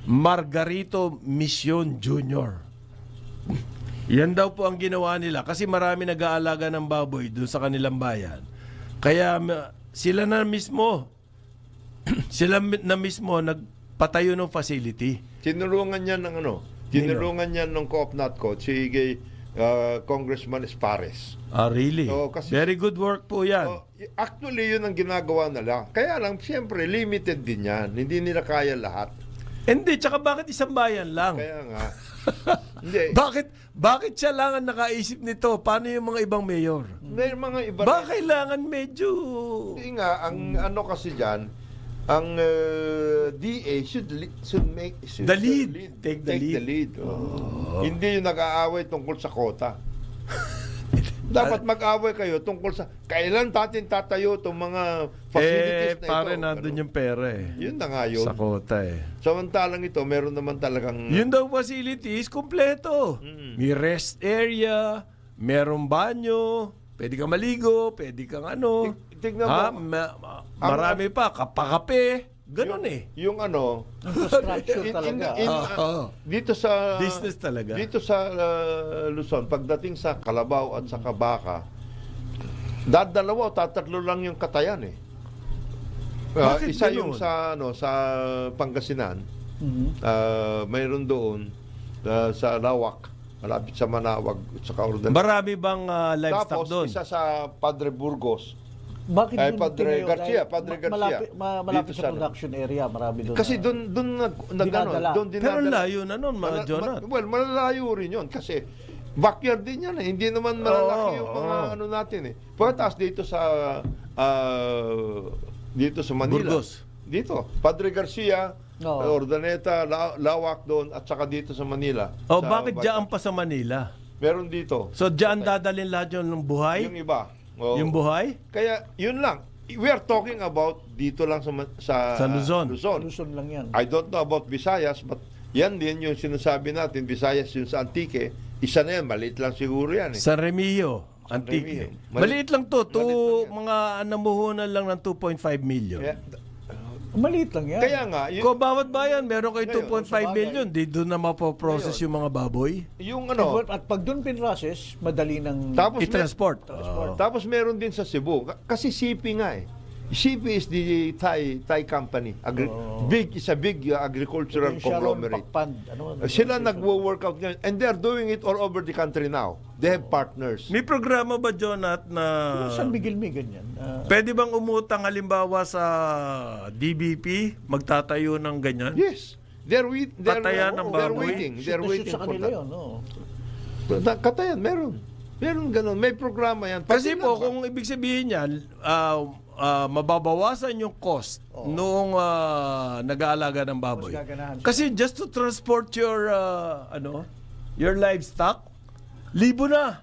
Margarito Mission Jr. Yan daw po ang ginawa nila kasi marami nag-aalaga ng baboy doon sa kanilang bayan. Kaya sila na mismo nagpatayo ng facility. Tinulungan niya ng tinulungan niya ng co-op si Congressman Espares. Really? Oo, kasi- Very good work po yan. Actually, yun ang ginagawa nila. Kaya lang, siyempre, limited din yan. Hindi nila kaya lahat. Hindi, tsaka bakit isang bayan lang? Kaya nga. Hindi. Bakit siya lang ang nakaisip nito? Paano yung mga ibang mayor? May mga iba. Ba kailangan medyo... Hindi nga, ang ano kasi dyan, ang DA should The lead. Take the lead. Oh. Hindi yung nag-aaway tungkol sa kota. Dapat mag-aaway kayo tungkol sa kailan natin tatayo itong mga facilities na ito. pare, nandun yung pera Yun na nga yun. Sa kota Samantalang ito, meron naman talagang... Yun daw facilities, kompleto. May rest area, merong banyo, pwede kang maligo, pwede kang ano. Tignan mo. Marami pa, kapakape. Ganun Yung Infrastructure talaga. dito sa Business talaga. Dito sa Luzon, pagdating sa Kalabaw at sa Kabaka, dadalawa o tatatlo lang yung katayan Bakit isa ganun? yung sa sa Pangasinan. Mayroon doon sa Lawak, malapit sa Manawag at sa Kaurdan. Marami bang livestock Tapos doon? isa sa Padre Burgos. Bakit Ay, doon Padre tinayo? Garcia, Dahil Padre Garcia. Malapit Dito sa sa- production area, marami doon. Kasi doon Dinadala. doon Pero ang layo na nun, mga Jonat. Well, malalayo rin yun kasi backyard din yan Hindi naman malalaki yung mga ano natin Pagkatapos dito sa Manila. Burgos. Dito, Padre Garcia, Oo. Ordaneta, Lawak doon at saka dito sa Manila. O Sa bakit Bataan. dyan pa sa Manila? Meron dito. So dyan dadalhin lahat yun ng buhay? Yung iba. Oo. Yung buhay? Kaya yun lang. We are talking about dito lang sa Luzon. Luzon lang yan. I don't know about Visayas, but yan din yung sinasabi natin, Visayas yung sa Antique, isa na yan, maliit lang siguro yan Sa Remillo, San Antique. Remillo. Maliit lang to. Maliit lang yan. Mga namuhunan lang ng 2.5 million. Maliit lang yan. Kaya nga, Kung bawat bayan, meron kayo Ngayon, 2.5 million. Di doon na mapoprocess yung mga baboy. yung At pag doon pinrocess, madali ng... tapos, I-transport. tapos meron din sa Cebu, kasi CP nga CP is the Thai company. Is a big agricultural Yung Sharon conglomerate. Pakpan, Sila nagwo-work out ngayon and they are doing it all over the country now. They have partners. May programa ba, Jonat, na San Miguel may ganyan. pwede bang umutang halimbawa sa DBP, magtatayo ng ganyan? Yes. They're Patayan ng baboy. waiting. They're Shoot waiting sa for kanila that. yun, no? Katayan, meron. Meron ganun. May programa yan. Kasi Pati po, na- kung ibig sabihin yan, mababawasan yung cost noong nag-aalaga ng baboy. Mas gaganahan siya. Kasi just to transport your your livestock, libo na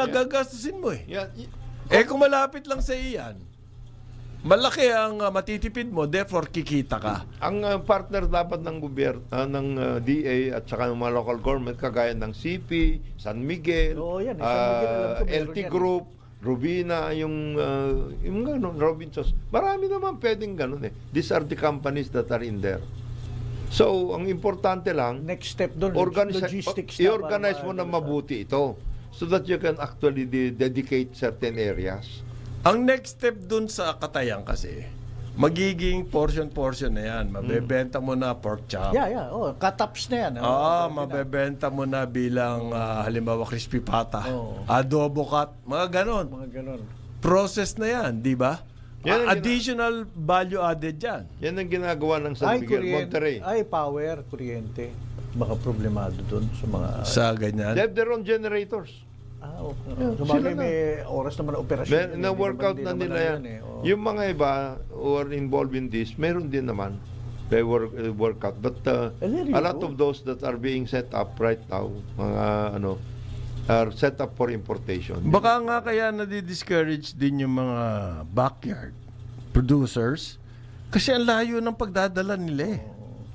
gagastusin mo Yan, kung malapit lang sa iyan, Malaki ang matitipid mo, therefore kikita ka. Ang partner dapat ng gobyerno, ng DA at saka ng mga local government, kagaya ng CP, San Miguel, Oo, yan, San Miguel, alam ko, meron LT yan. Group, Rubina, yung gano'n, Robinsons. Marami naman pwedeng gano'n eh. These are the companies that are in there. So, ang importante lang, Next step doon, logistics na i-organize para mo na mabuti ito so that you can actually dedicate certain areas. Ang next step dun sa Katayan kasi, magiging portion-portion na yan. Mabebenta mo na pork chop. Yeah. Oh, cut-ups na yan. Mabebenta mo na bilang halimbawa crispy pata, Oo. adobo cut, mga ganon. Mga ganon. Process na yan, di ba? Yan ang Additional value added dyan. Yan ang ginagawa ng San Miguel, Monterrey. Power, kuryente. Baka problemado doon sa mga... Sa ganyan. They have their own generators. Okay. Yeah, Sabagay, sila na. may oras naman na operasyon. Na-workout na nila yan. Yung mga iba who are involved in this, meron din naman. They work out. But there you a lot go. of those that are being set up right now, mga are set up for importation. Baka nga kaya nadi-discourage din yung mga backyard producers kasi ang layo ng pagdadala nila eh.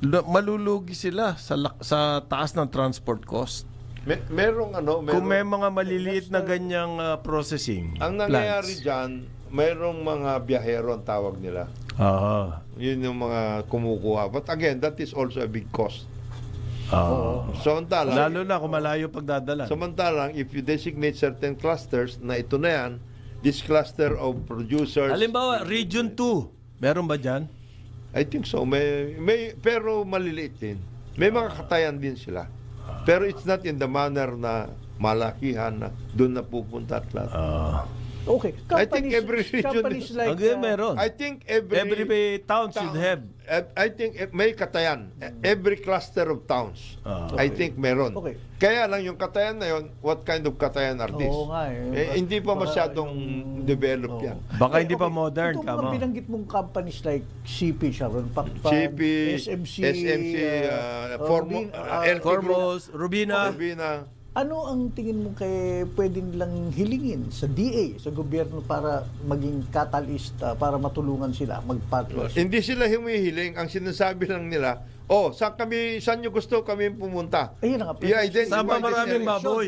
Malulugi sila sa taas ng transport cost. Merong Kung may mga maliliit na ganyang processing ang nangyayari plants. dyan, merong mga biyahero ang tawag nila. Yun yung mga kumukuha. But again, that is also a big cost. Samantalang, Lalo na kung malayo pagdadala. samantalang, if you designate certain clusters na ito na yan, this cluster of producers, Halimbawa, Region 2. Meron ba dyan? I think so. May pero maliliit din. May mga katayan din sila. Pero it's not in the manner na malakihan na doon na pupunta at lahat. Okay. I think every region- companies like... Meron. I think Every town should have. I think may katayan. Every cluster of towns. I think meron. Okay. Kaya lang yung katayan na yun, what kind of katayan are these? Oo nga eh. Hindi pa masyadong developed yan. Baka hindi pa modern. Itong mga binanggit mong companies like CP, Sharon Pacpan, CP, SMC, LT Group, Formos, Rubina. Rubina. ano ang tingin mo kay pwede nilang hilingin sa DA, sa gobyerno para maging catalyst, para matulungan sila mag-partners? Hindi sila humihiling. Ang sinasabi lang nila, saan nyo gusto kami pumunta? Ayun na nga. I-identify Saan ba this maraming area. baboy?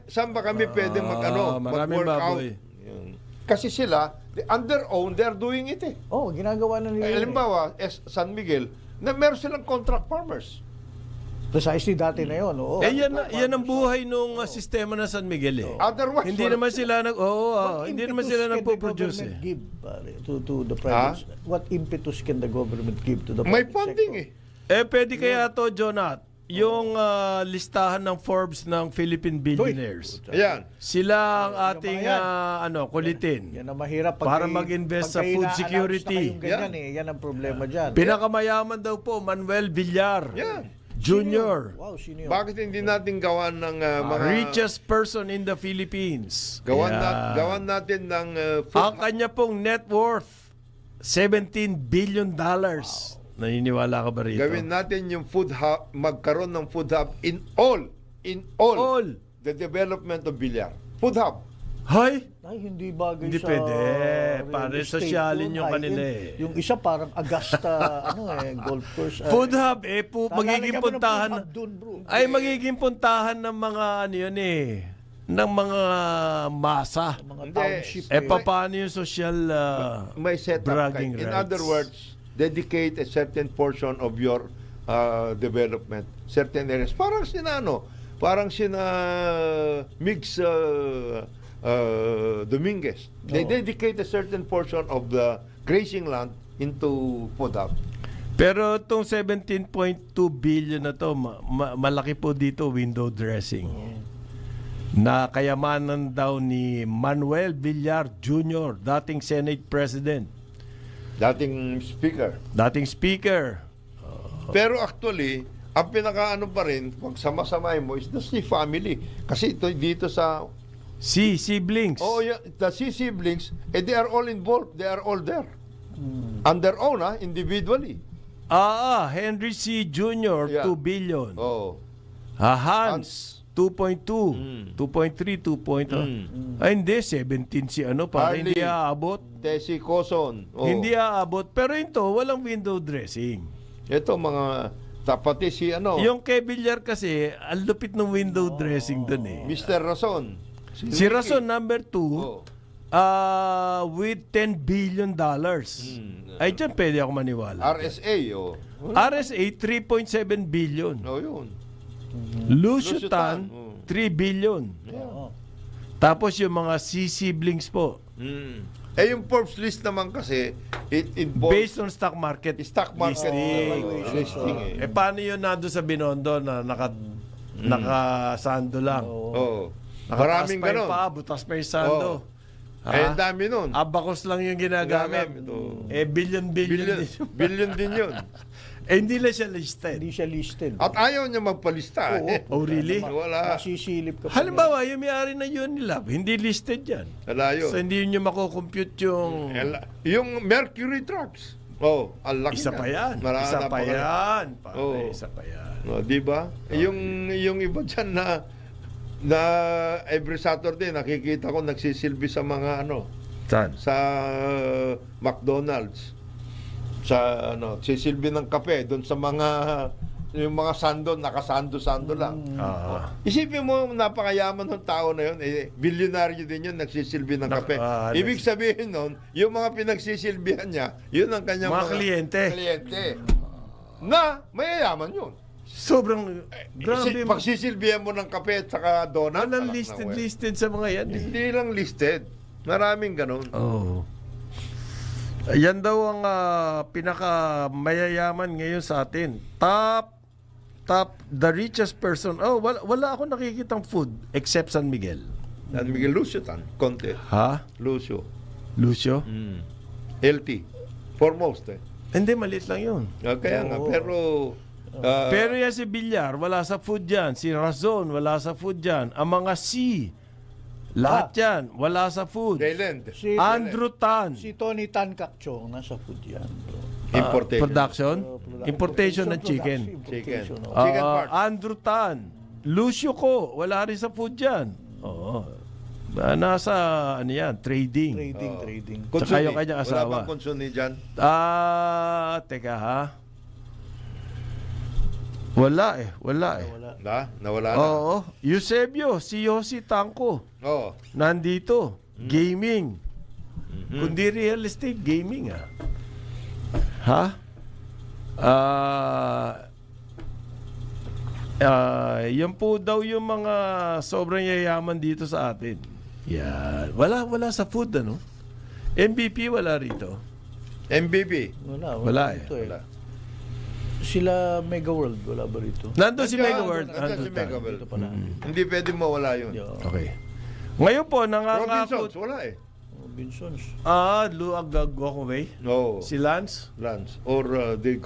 Saan ba kami pwede maraming mag-work out? baboy. Yun. Kasi sila, on their own, they're doing it eh. Ginagawa na nila. Halimbawa, San Miguel, na meron silang contract farmers. Precisely dati na yun. Yan ang buhay nung sistema ng San Miguel eh. Otherwise, Hindi naman sila hindi naman sila nagpo-produce eh. Give to the private? What impetus can the government give to the may private funding sector? Pwede kaya to, Jonat, yung listahan ng Forbes ng Philippine billionaires. Ayan. Sila ang ating Yan kulitin. Yan ang mahirap Para mag-invest sa food security. Yan ang problema dyan. Pinakamayaman daw po, Manuel Villar Yan. Jr. Wow, sino yun? Bakit hindi natin gawan ng mga... richest person in the Philippines. Gawan natin ng Ang kanya pong net worth, $17 billion. Naniniwala ka ba rito? Gawin natin yung food hub, magkaroon ng food hub in all the development of Villar. Food hub. Hay! Ay, hindi bagay Hindi sa pwede. real Para estate sosyalin yun. yung Ay, kanila yun. eh. Yung isa parang Augusta, golf course. Food hub, magiging Lalagyan mo ng puntahan. food hub dun, bro. Ay, magiging puntahan ng mga yun eh. Ng mga masa. Mga Hindi. township. Paano yung social May setup. bragging In rights? other words, dedicate a certain portion of your development. Certain areas. Parang sina Migs Dominguez. They dedicate a certain portion of the grazing land into food hub. Pero itong 17.2 billion na to, malaki po dito window dressing. Na kayamanan daw ni Manuel Villar Jr., dating Senate President, Dating speaker. dating Speaker. Pero actually, ang pinakaano pa rin, pag sama-samay mo, is the C family. Kasi ito dito sa... Siblings. the C siblings, they are all involved. They are all there. On their own, individually. Henry C. Jr., Yeah. 2 billion. Oh. Hans, 2.2, 2.3, 2.0. Ay, hindi, 17 si ano, para Harley. hindi aabot. Tessie Coson. Oh. Hindi aabot. Pero ito, walang window dressing. Ito mga tapati si ano, Yung kay Villar kasi, ang lupit ng window dressing dun eh. Mr. Rason. Si Rason, number 2, Oh. with $10 billion. Ay, dyan pwede ako maniwala. RSA. Oh. RSA, 3.7 billion. Oh, yun. Lucio Lucio Tan, Tan, oh. 3 billion. Oo. Tapos yung mga C-siblings po, Eh, yung Forbes list naman kasi, it involves based on stock market. stock market listing eh. Eh, paano yun nado sa Binondo na nakasando lang? Oh. Nakataas Maraming pa yung ganon. paa, butas pa yung sando. Oh. Eh, ang dami nun. Abacus lang yung ginagamit. Ginagamit, oh. Eh, billion Billion, din. billion din yun. Eh, hindi lang siya listed. Hindi siya listed. At ayaw niya magpalista. Eh. Oh, really? Wala. Masisilip ka pa. Halimbawa, yung may-ari na Unilab, hindi listed yan. Wala yun. So, hindi nyo makukompute yung... Yung Mercury Trucks. Oh, ang laki Isa na. pa yan. Marami Isa na pa yan. Pare, Oo. isa pa yan. No, di ba? Yung iba diyan na every Saturday nakikita ko nagsisilbi sa mga ano, Saan? sa McDonald's. Sa ano, sisilbi ng kape doon sa mga yung mga sando, nakasando-sando lang. Isipin mo, napakayaman ng tao na yun, eh, bilyonaryo din yun, nagsisilbi ng kape. Ibig sabihin nun, yung mga pinagsisilbihan niya, yun ang kanyang Mga kliyente. Na, mayayaman yun. Sobrang... Grabe. Pagsisilbihan mo ng kape at saka donut. Walang anak na, listed sa mga yan. Eh. Hindi lang listed. Maraming ganun. Oh. Yan daw ang pinaka mayayaman ngayon sa atin. The richest person. Oh, wala ako nakikitang food except San Miguel. San Miguel Lucio Tan, konti. Ha? Lucio. Lucio? LT. Foremost eh. Hindi, maliit lang yun. Kaya nga, pero... Pero yan si Villar, wala sa food yan. Si Razon, wala sa food yan. Ang mga C, lahat yan, wala sa food. Gayland. Si, Andrew Tan. si Tony Tan Cakchong, nasa food yan. Bro. Importation. Production? Importation ng chicken. Chicken. Importation, oh. Chicken parts. Andrew Tan. Lucio Ko, wala rin sa food yan. Oo. Nasa, ano yan, trading. Trading. Tsaka yung kanyang Wala asawa. bang konsuni dyan? Teka ha. Wala eh. Nawala na. Oo. Eusebio, si Yossi Tanco. Oo. Nandito. Gaming. Kundi real estate, gaming ah. Ha? Yan po daw yung mga sobrang yayaman dito sa atin. Yan. Wala sa food ano. MVP wala rito. MBB. Wala eh. Ito Sila Mega World, wala ba rito? Nandun si Mega World. Nandun si Mega World. Ito pala. Hindi pwede mawala yun. Okay. Ngayon po, nangangako. Robinsons, wala eh. Robinsons. Luag Gokongwei. No. Si Lance. Lance. Or the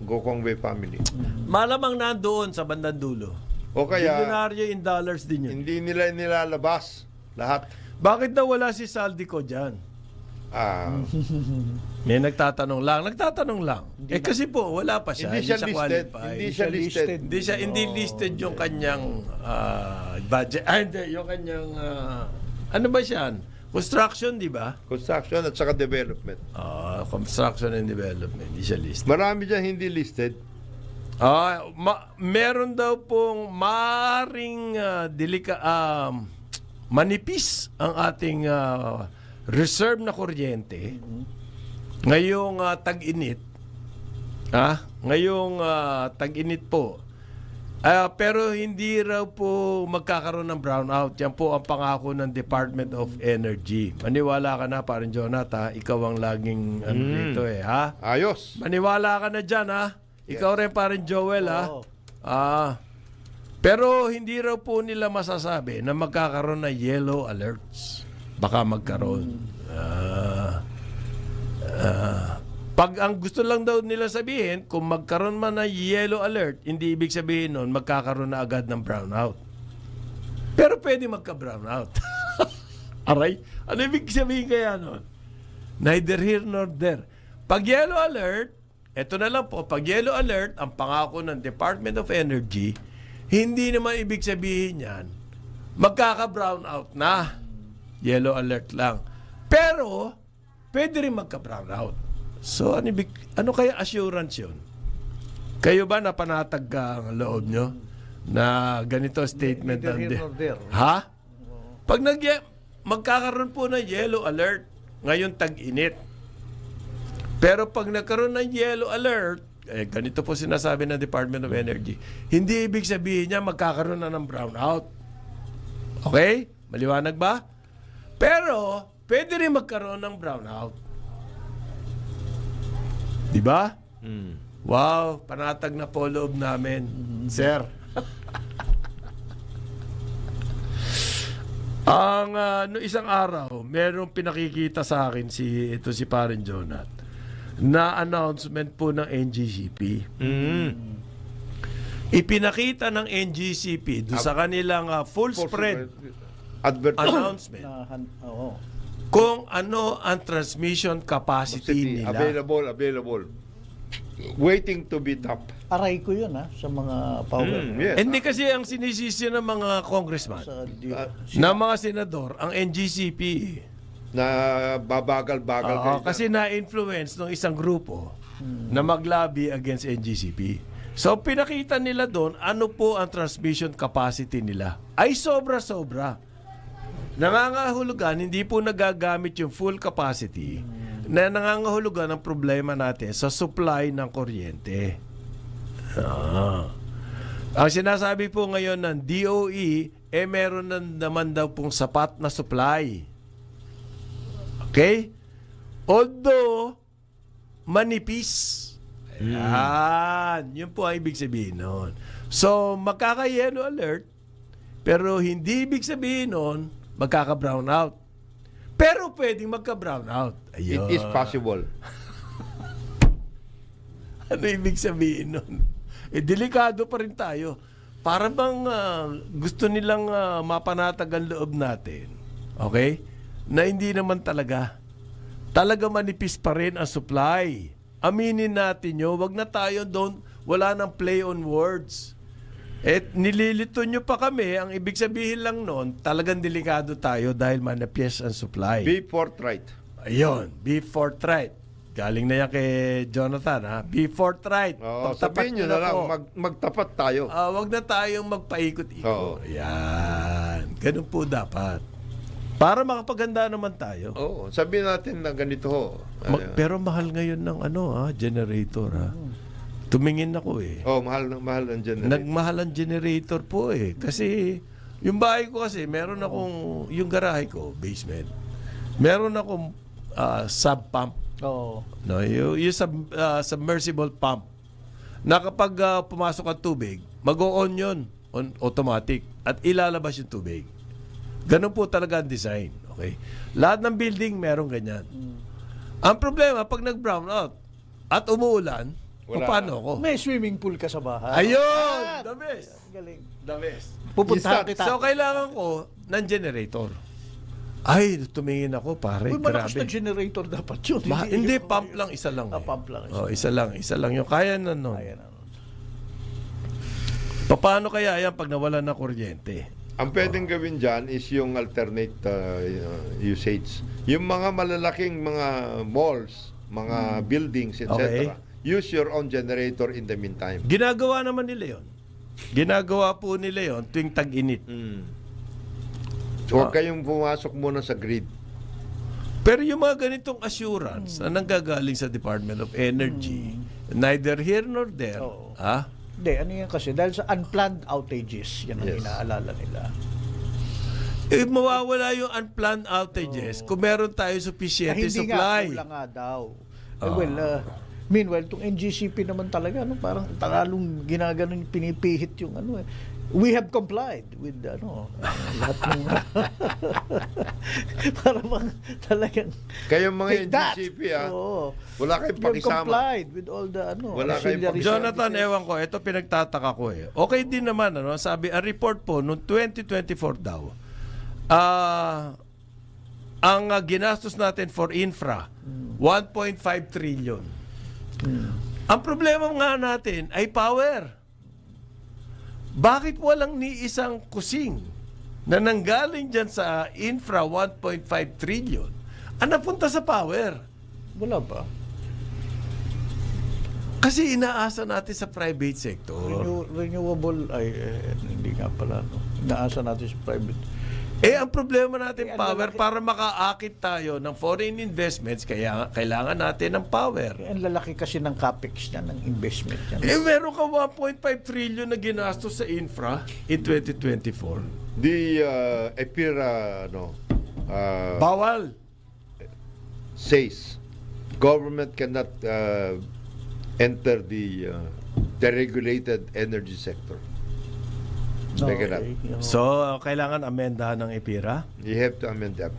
Gokongwei family. Malamang nandoon sa bandang dulo. O kaya, Milyonaryo in dollars din yun. hindi nila nilalabas lahat. Bakit daw wala si Saldico dyan? May nagtatanong lang. Kasi po, wala pa siya. Hindi siya listed. qualified. Hindi siya listed. Hindi listed yung kanyang budget. Hindi, yung kanyang ano ba siya? Construction, di ba? Construction at saka development. Construction and development. Hindi siya listed. Marami dyan hindi listed. Meron daw pong maring manipis ang ating reserve na kuryente ngayong tag-init. Ngayong tag-init po. Pero hindi raw po magkakaroon ng brownout. Yan po ang pangako ng Department of Energy. Maniwala ka na, parang Jonathan, ikaw ang laging dito ha? Ayos. Maniwala ka na dyan, ha? Ikaw rin parang Joel, ha? Pero hindi raw po nila masasabi na magkakaroon ng yellow alerts. Baka magkaroon. Pag ang gusto lang daw nila sabihin, kung magkaroon man ng yellow alert, hindi ibig sabihin nun, magkakaroon na agad ng brownout. Pero pwede magka-brownout. Aray? Ano ibig sabihin kaya nun? Neither here nor there. Pag yellow alert, eto na lang po, pag yellow alert, ang pangako ng Department of Energy, Hindi naman ibig sabihin yan, magkaka-brown out na. Yellow alert lang. Pero, pwede rin magka-brown out. So, ano kaya assurance yun? Kayo ba napanatag ka ang loob nyo na ganito statement Neither ng here nor there. Ha? Pag magkakaroon po ng yellow alert, ngayon tag-init. Pero pag nagkaroon ng yellow alert, ganito po sinasabi ng Department of Energy, hindi ibig sabihin niya magkakaroon na ng brownout. Okay? Maliwanag ba? Pero, pwede rin magkaroon ng brownout. Di ba? Wow, panatag na po loob namin, sir. No, isang araw, merong pinakikita sa akin si Parin Jonat na announcement po ng NGCP. Ipinakita ng NGCP doon sa kanilang full spread announcement Oo. kung ano ang transmission capacity nila. Available. Waiting to be tapped. Aray ko yun sa mga power. Yes. Hindi kasi ang sinisisi ng mga congressman, ng mga senador, ang NGCP. Na babagal-bagal kayo. Kasi na-influence ng isang grupo na mag-lobby against NGCP. So, pinakita nila doon ano po ang transmission capacity nila. Ay sobra-sobra. Nangangahulugan, hindi po nagagamit yung full capacity na nangangahulugan ang problema natin sa supply ng kuryente. Ang sinasabi po ngayon ng DOE, meron naman daw pong sapat na supply. Okay? Although, manipis. Ayan. Yun po ang ibig sabihin nun. So, magkaka-yellow alert, pero hindi ibig sabihin nun, magkaka-brown out. Pero pwedeng magka-brown out. Ayun. It is possible. Ano ibig sabihin nun? Delikado pa rin tayo. Para bang gusto nilang mapanatag ang loob natin. Okay? Na hindi naman talaga. Talaga manipis pa rin ang supply. Aminin natin nyo, wag na tayo doon, wala nang play on words. Nililito nyo pa kami, ang ibig sabihin lang noon, talagang delikado tayo dahil manipis ang supply. Be forthright. Ayun, be forthright. Galing na yan kay Jonathan, ha? Be forthright. Sabihin nyo na lang, magtapat tayo. Wag na tayong magpaikot-ikot. Oo. Yan. Ganun po dapat. Para makapaganda naman tayo. Oo, sabihin natin na ganito ho. Pero mahal ngayon ng generator, ha? Tumingin ako eh. Mahal ng generator. Nagmahal ang generator po eh. Kasi yung bahay ko kasi, meron akong, yung garahe ko, basement. Meron akong sub pump. Oo. No, yung submersible pump. Na kapag pumasok ang tubig, mag-o-on yun, automatic, at ilalabas yung tubig. Ganun po talaga ang design. Okay? Lahat ng building meron ganyan. Ang problema, pag nag-brown out at umuulan, paano ako? May swimming pool ka sa bahay. Ayun! The best! Galing. The best. Pupuntahan kita. So, kailangan ko ng generator. Ay, tumingin ako, pare. Uy, malakas Grabe. na generator dapat yun. Hindi, pump lang. Isa lang. Pump lang. Isa lang. Yung kaya na nun. Ayan. Paano kaya yan pag nawala ng kuryente? Ang pwedeng gawin dyan is yung alternate usage. Yung mga malalaking mga malls, mga buildings, etc. Okay. Use your own generator in the meantime. Ginagawa naman nila yon. Ginagawa po nila yon tuwing tag-init. So, huwag kayong pumasok muna sa grid. Pero yung mga ganitong assurance na nanggagaling sa Department of Energy, neither here nor there, Oo. ha? Hindi, ano yan kasi? Dahil sa unplanned outages, yan ang Yes. inaalala nila. Mawawala yung unplanned outages kung meron tayo sufficient Hindi supply. nga, kulang nga daw. Meanwhile, itong NGCP naman talaga, parang tagalong ginaganon, pinipihit yung we have complied with lahat ng para bang talagang Kayong mga take that. NGCP, Oo. wala kayong We have pakisama. complied with all the Wala kayong auxiliary Jonathan, services. ewan ko, ito pinagtataka ko eh. Okay din naman, sabi, ang report po, noong 2024 daw, ang ginastos natin for infra, 1.5 trillion. Ang problema nga natin ay power. bakit walang ni isang kusing na nanggaling dyan sa infra 1.5 trillion ang napunta sa power? Wala ba? Kasi inaasa natin sa private sector. Renewable, hindi nga pala. No? Inaasa natin sa private. Ang problema natin, ang power, lalaki- para makaakit tayo ng foreign investments, kaya kailangan natin ng power. Ang lalaki kasi ng capex niya, ng investment niya. Meron ka 1.5 trillion na ginastos sa infra in 2024. The EPIRA Bawal. says government cannot enter the regulated energy sector. No, Take it up. So, kailangan amendahan ng EPIRA? You have to amend the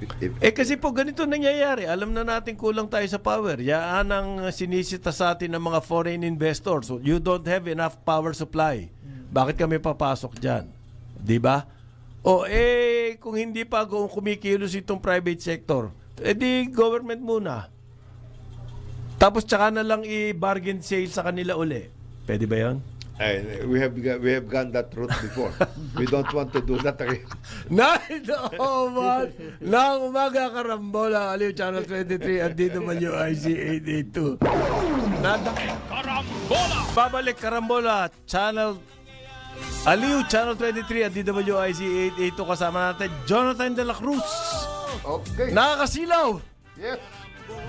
Kasi po ganito nangyayari. Alam na natin kulang tayo sa power. Yan ang sinisita sa atin ng mga foreign investors. So, you don't have enough power supply. Bakit kami papasok dyan? Di ba? Kung hindi pa kumikilos itong private sector, di government muna. Tapos tsaka na lang i-bargain sale sa kanila uli. Pwede ba yun? we have gone that route before. We don't want to do that again. Night man ng umaga karambola, Aliw Channel 23 at DWIC 882. Karambola! Babalik karambola, Channel Aliw Channel 23 at DWIC 882 kasama natin Jonathan De La Cruz. Okay. Nakakasilaw. Yes.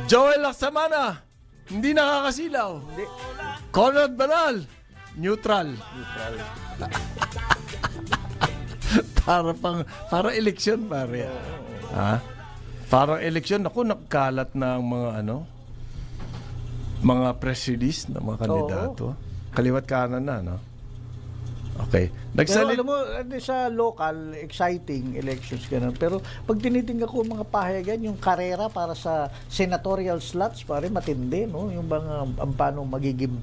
Joel Laksamana. Hindi nakakasilaw. Conrad Banal. Neutral. para eleksyon pare. Ha? Parang eleksyon ako nagkalat ng mga press release ng mga kandidato. Kaliwat kanan na, no? Okay. Pero alam mo, sa local, exciting elections ganun. Pero pag tinitingnan ko mga pahayagan, yung karera para sa senatorial slots, pare matindi, no? Yung mga paano magiging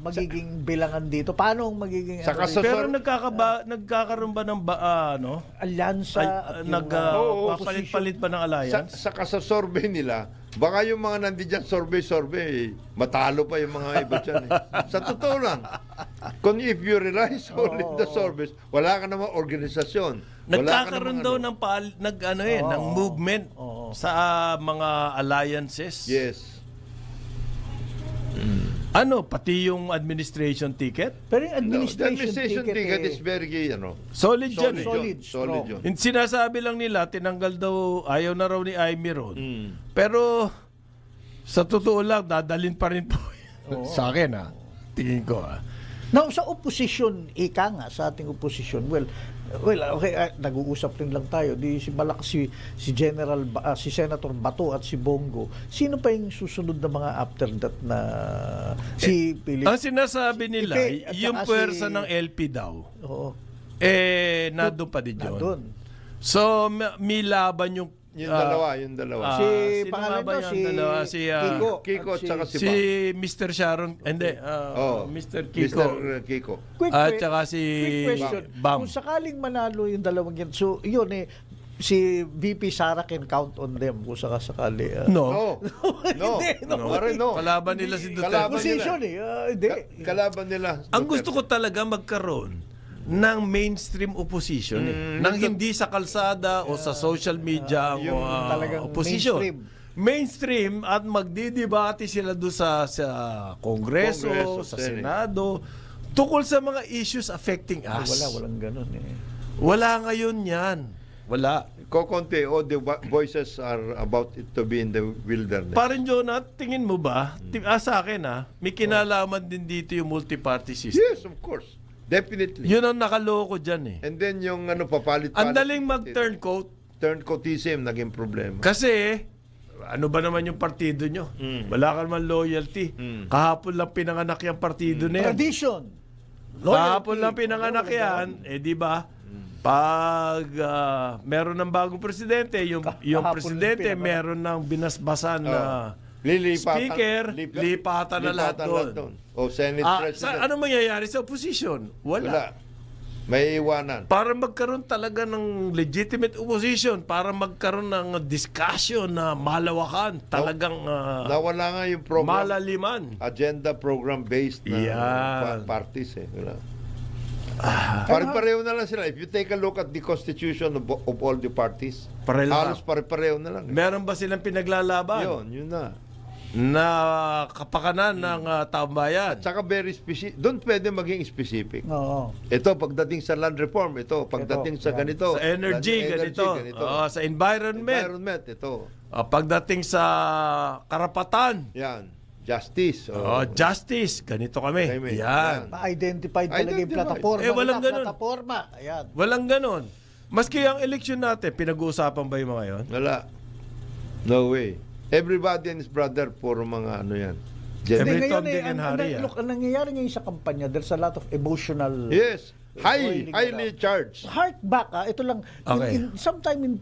magiging bilangan dito. Paano magiging Saka sa pero nagkakaroon ba ng alyansa at yung papalit-palit ba ng alliance? Saka sa survey nila, baka yung mga nandiyan survey, matalo pa yung mga iba dyan. Sa totoo lang, if you rely solely on the surveys, wala ka namang organisasyon. Nagkakaroon daw ng ng movement sa mga alliances. Yes. Pati yung administration ticket? Pero yung No, the administration, ticket is very, Solid yan eh. Solid, solid yun. Yung sinasabi lang nila, tinanggal daw, ayaw na raw ni Amy ron. Pero, sa totoo lang, dadalhin pa rin po. Sa akin tingin ko Now, sa opposition, ika nga, sa ating opposition, okay, nag-uusap rin lang tayo. Si Senator Bato at si Bongo. Sino pa yung susunod na mga after that na si Philip? Ang sinasabi nila, Ipe, at yung saka puwersa ng LP daw, Oo. nandun pa din yun. Nandun. So, may laban yung Yung dalawa. Si sino pangalan nga ba ko, yung si dalawa? Kiko at saka si Mr. Sharon, hindi, Mr. Kiko. Mr. Kiko. At saka si quick question. Bam. Kung sakaling manalo yung dalawang yan, so yun si VP Sara can count on them kung sakali. No. No. No. Kalaban nila si Duterte. Kalaban Opposition hindi. Kalaban nila. Ang gusto ko talaga magkaroon ng mainstream opposition nang hindi sa kalsada o sa social media ang yung talagang opposition. Mainstream at magdidebate sila doon sa Kongreso, sa Senado, tungkol sa mga issues affecting us. Walang ganun Wala ngayon yan. Wala. Kokonti, the voices are about it to be in the wilderness. Parang Jonah, tingin mo ba, sa akin may kinalaman din dito yung multi-party system. Yes, of course. Definitely. Yun ang nakaloko dyan And then yung papalit-palit. Ang daling mag-turncoat. Turncoatism naging problema. Kasi, ano ba naman yung partido nyo? Wala ka naman loyalty. Kahapon lang pinanganak yung partido na yan. Tradition. Kahapon lang pinanganak yan, di ba? Pag meron ng bagong presidente, yung presidente meron ng binasbasan na speaker, lipatan na lahat doon. O Senate President. Ano mangyayari sa opposition? Wala. May iwanan. Para magkaroon talaga ng legitimate opposition, para magkaroon ng discussion na malawakan, talagang Nawala nga yung program. malaliman. Agenda program-based na Yan. parties eh. Pare-pareho na lang sila. If you take a look at the constitution of all the parties, Pareho lang. halos pare-pareho na lang. Meron ba silang pinaglalaban Yun na. na kapakanan ng taong bayan? Tsaka very specific. Doon pwede maging specific. Oo. Ito, pagdating sa land reform, ito, pagdating sa yan. ganito. Sa energy, ganito. Sa environment. Environment, ito. Pagdating sa karapatan. Yan. Justice. Justice, ganito kami. Kami. Yan. Ma-identify talaga yung Identified. plataforma. Walang nila, ganun. Plataforma. Ayan. Walang ganon. Maski ang eleksyon natin, pinag-uusapan ba yung mga yon? Wala. No way. Everybody and his brother, puro mga ano yan. Every Hindi, Tom, Dick, and Harry, look, ang nangyayari ngayon sa kampanya, there's a lot of emotional... Yes. Boiling Highly around. charged. Heart back, ito lang, Okay. sometime in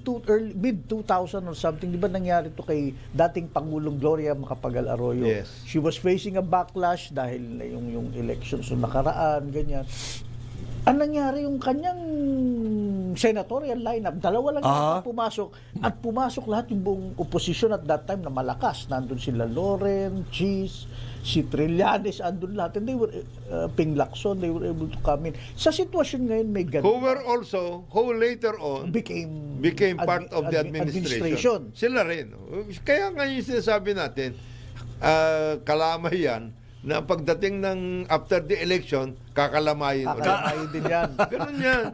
mid-2000 or something, di ba nangyari to kay dating Pangulong Gloria Macapagal Arroyo? Yes. She was facing a backlash dahil na yung elections yung nakaraan, ganyan. Ang nangyari yung kanyang senatorial lineup, dalawa lang yung pumasok, at pumasok lahat yung buong opposition at that time na malakas. Nandun sila Loren, Cheese, si Trillanes, andun lahat. And they were, Ping Lacson, they were able to come in. Sa sitwasyon ngayon, may ganun. Who later on became part of the administration. Sila rin. Kaya nga yung sinasabi natin, kalamay yan, na pagdating ng after the election, kakalamayin. Kakalain din yan. Ganun yan.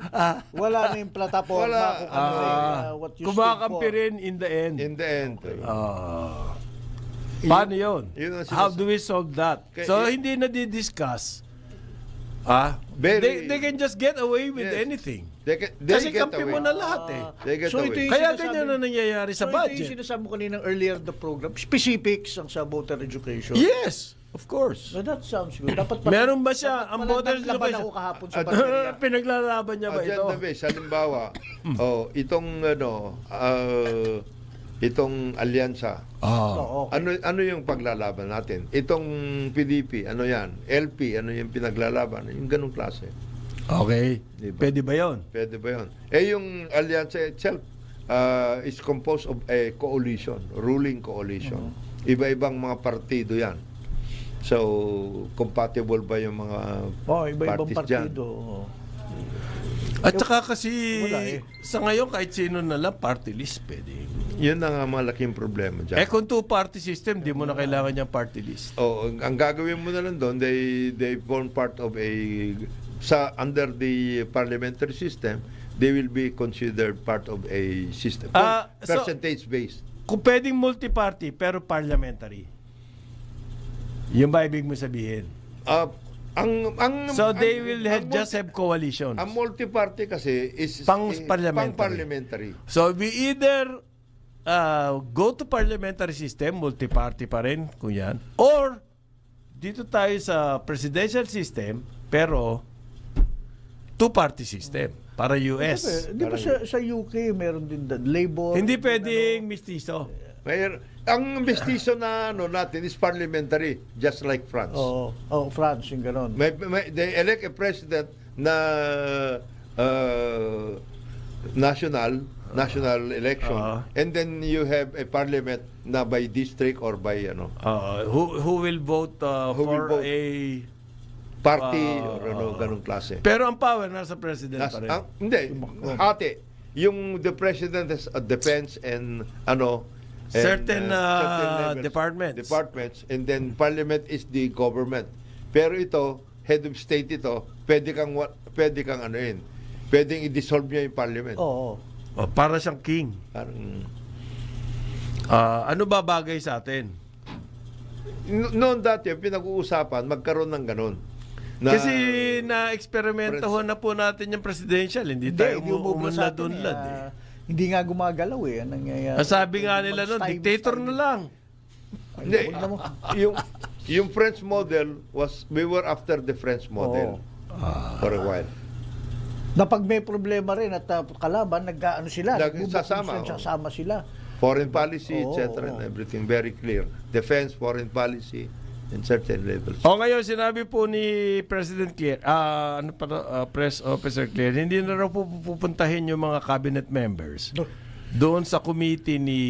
Wala na yung plataforma Wala. kung ano what you stood Kumakampi for. rin in the end. In the end. Paano yun? Yun ang How do we solve that? Kaya- So, hindi na di-discuss. Very- They can just get away with Yes. anything. They Kasi get kampi away. mo na lahat eh. They get So away. ito yung Kaya sinasabi- ganyan na nangyayari sa So ito yung budget. sinasabi mo kanina earlier the program, specifics ang sa voter education. Yes, of course. So that sounds good. Dapat Meron ba siya ang voter laban education? ako kahapon sa baterya. Pinaglalaban niya ba ito? Agenda base, halimbawa, itong alyansa. Oo, okay. Ano yung paglalaban natin? Itong PDP, ano yan? LP, ano yung pinaglalaban? Yung ganong klase. Okay. Diba? Pwede ba yun? Pwede ba yun? Yung alyansa itself is composed of a coalition, ruling coalition. Iba-ibang mga partido yan. So, compatible ba yung mga Iba-ibang parties dyan? partido. Oo. At saka kasi Wala eh. sa ngayon kahit sino na lang party list pwede. Yun ang malaking problema dyan. Kung two-party system, di mo na kailangan yung party list. Ang gagawin mo na lang doon, they form part of under the parliamentary system, they will be considered part of a system. So- Percentage-based. Kung pwedeng multi-party pero parliamentary. Yun ba ibig mo sabihin? So they will just have coalitions. Ang multi-party kasi is Pang-parliamentary. pang-parliamentary. So we either go to parliamentary system, multi-party pa rin kung yan, or dito tayo sa presidential system, pero two-party system para US. Di ba sa UK meron din labor? Hindi pwedeng mistiso. Ang mestizo na natin is parliamentary, just like France. France, yung ganon. They elect a president na national election, and then you have a parliament na by district or by Who will vote for will vote? a party or ganung klase. pero ang power nasa president pa rin. Hindi, ate. Yung the president has depends and Certain levels, departments, and then parliament is the government. Pero ito, head of state ito, pwede kang pwedeng i-dissolve niya yung parliament. Oo. Para siyang king. Parang Ano ba bagay sa atin? noon dati pinag-uusapan magkaroon ng ganun. Kasi na-eksperimentohan na po natin yung presidential. Hindi tayo umunlad-unlad eh. Hindi nga gumagalaw eh. Ang nangyayari. Ang sabi nga nila nun, dictator na lang. Hindi, yung French model we were after the French model for a while. Na pag may problema rin at kalaban, nag-ano sila. Sasama sila. Foreign policy, etc. and everything very clear. Defense, foreign policy, in certain levels. O ngayon, sinabi po ni President Claire, Press Officer Claire, hindi na raw po pupuntahin yung mga cabinet members doon sa committee ni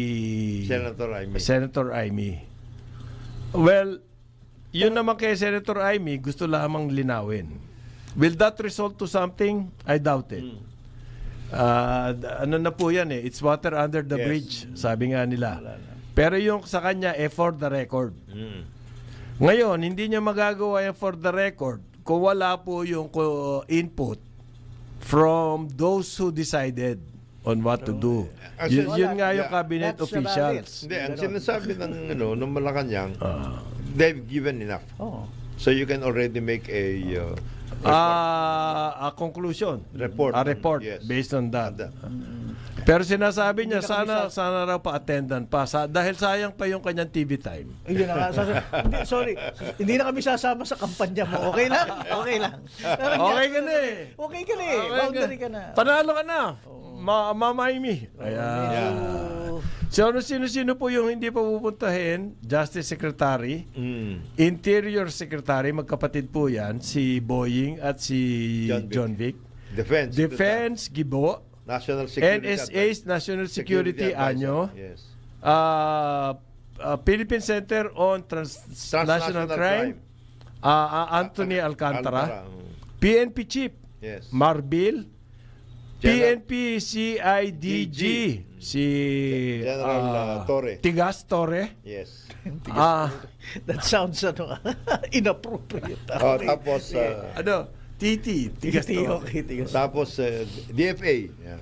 Senator Amy. Well, yun naman kay Senator Amy, gusto lamang linawin. Will that result to something? I doubt it. Ano na po yan eh, it's water under the Yes. bridge, sabi nga nila. Pero yung sa kanya, for the record. Mm. Ngayon, hindi niya magagawa yan for the record kung wala po yung input from those who decided on what to do. Yun nga yung cabinet That's officials. Hindi, ang sinasabi ng Malacanang, they've given enough. Oo. So you can already make a A conclusion. Report. A report Yes. based on that. That. Pero sinasabi niya, sana raw pa-attendan pa. Dahil sayang pa yung kanyang TV time. Yun na nga. Hindi, sorry. Hindi na kami sasama sa kampanya mo. Okay lang? Okay lang. Okay ka na eh. Okay ka na eh. Boundary ka na. Panalo ka na. Mama Amy. Ayan. So, sino-sino po yung hindi pa pupuntahin? Justice Secretary, Interior Secretary, magkapatid po yan, si Boying at si John Vic. Defense. Gibo. National Security. NSA's National Security Advisor. Anyo. Yes. Philippine Center on Transnational Crime. Anthony Alcantara. PNP Chief. Yes. Marbil. PNP CIDG. Si General Torre. Tigas Torre. Yes. That sounds inappropriate. Tapos Titi. Tigas Torre. Okay, tigas. tapos DFA. Yeah.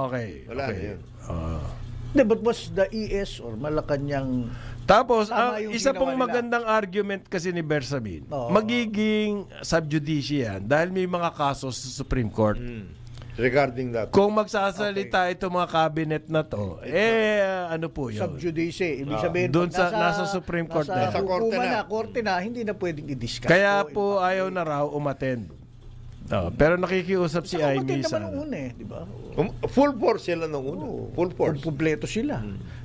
Okay. Wala Okay. yun. Hindi, but was the ES or Malacanang Tapos, Tama yung isa ginawa pong nila. magandang argument kasi ni Bersamin, Oo. magiging subjudice yan dahil may mga kaso sa Supreme Court. Regarding that. Kung magsasalita itong mga cabinet na to, ano po yun? subjudice? Ibig sabihin, Doon pag nasa Supreme Court na. nasa Korte hukuman na. korte na, hindi na pwedeng i-discuss. Kaya po ayaw na raw umattend. Pero nakikiusap si Amy naman sa... nung una di ba? Full force sila nung una. Full force. Kumpleto sila.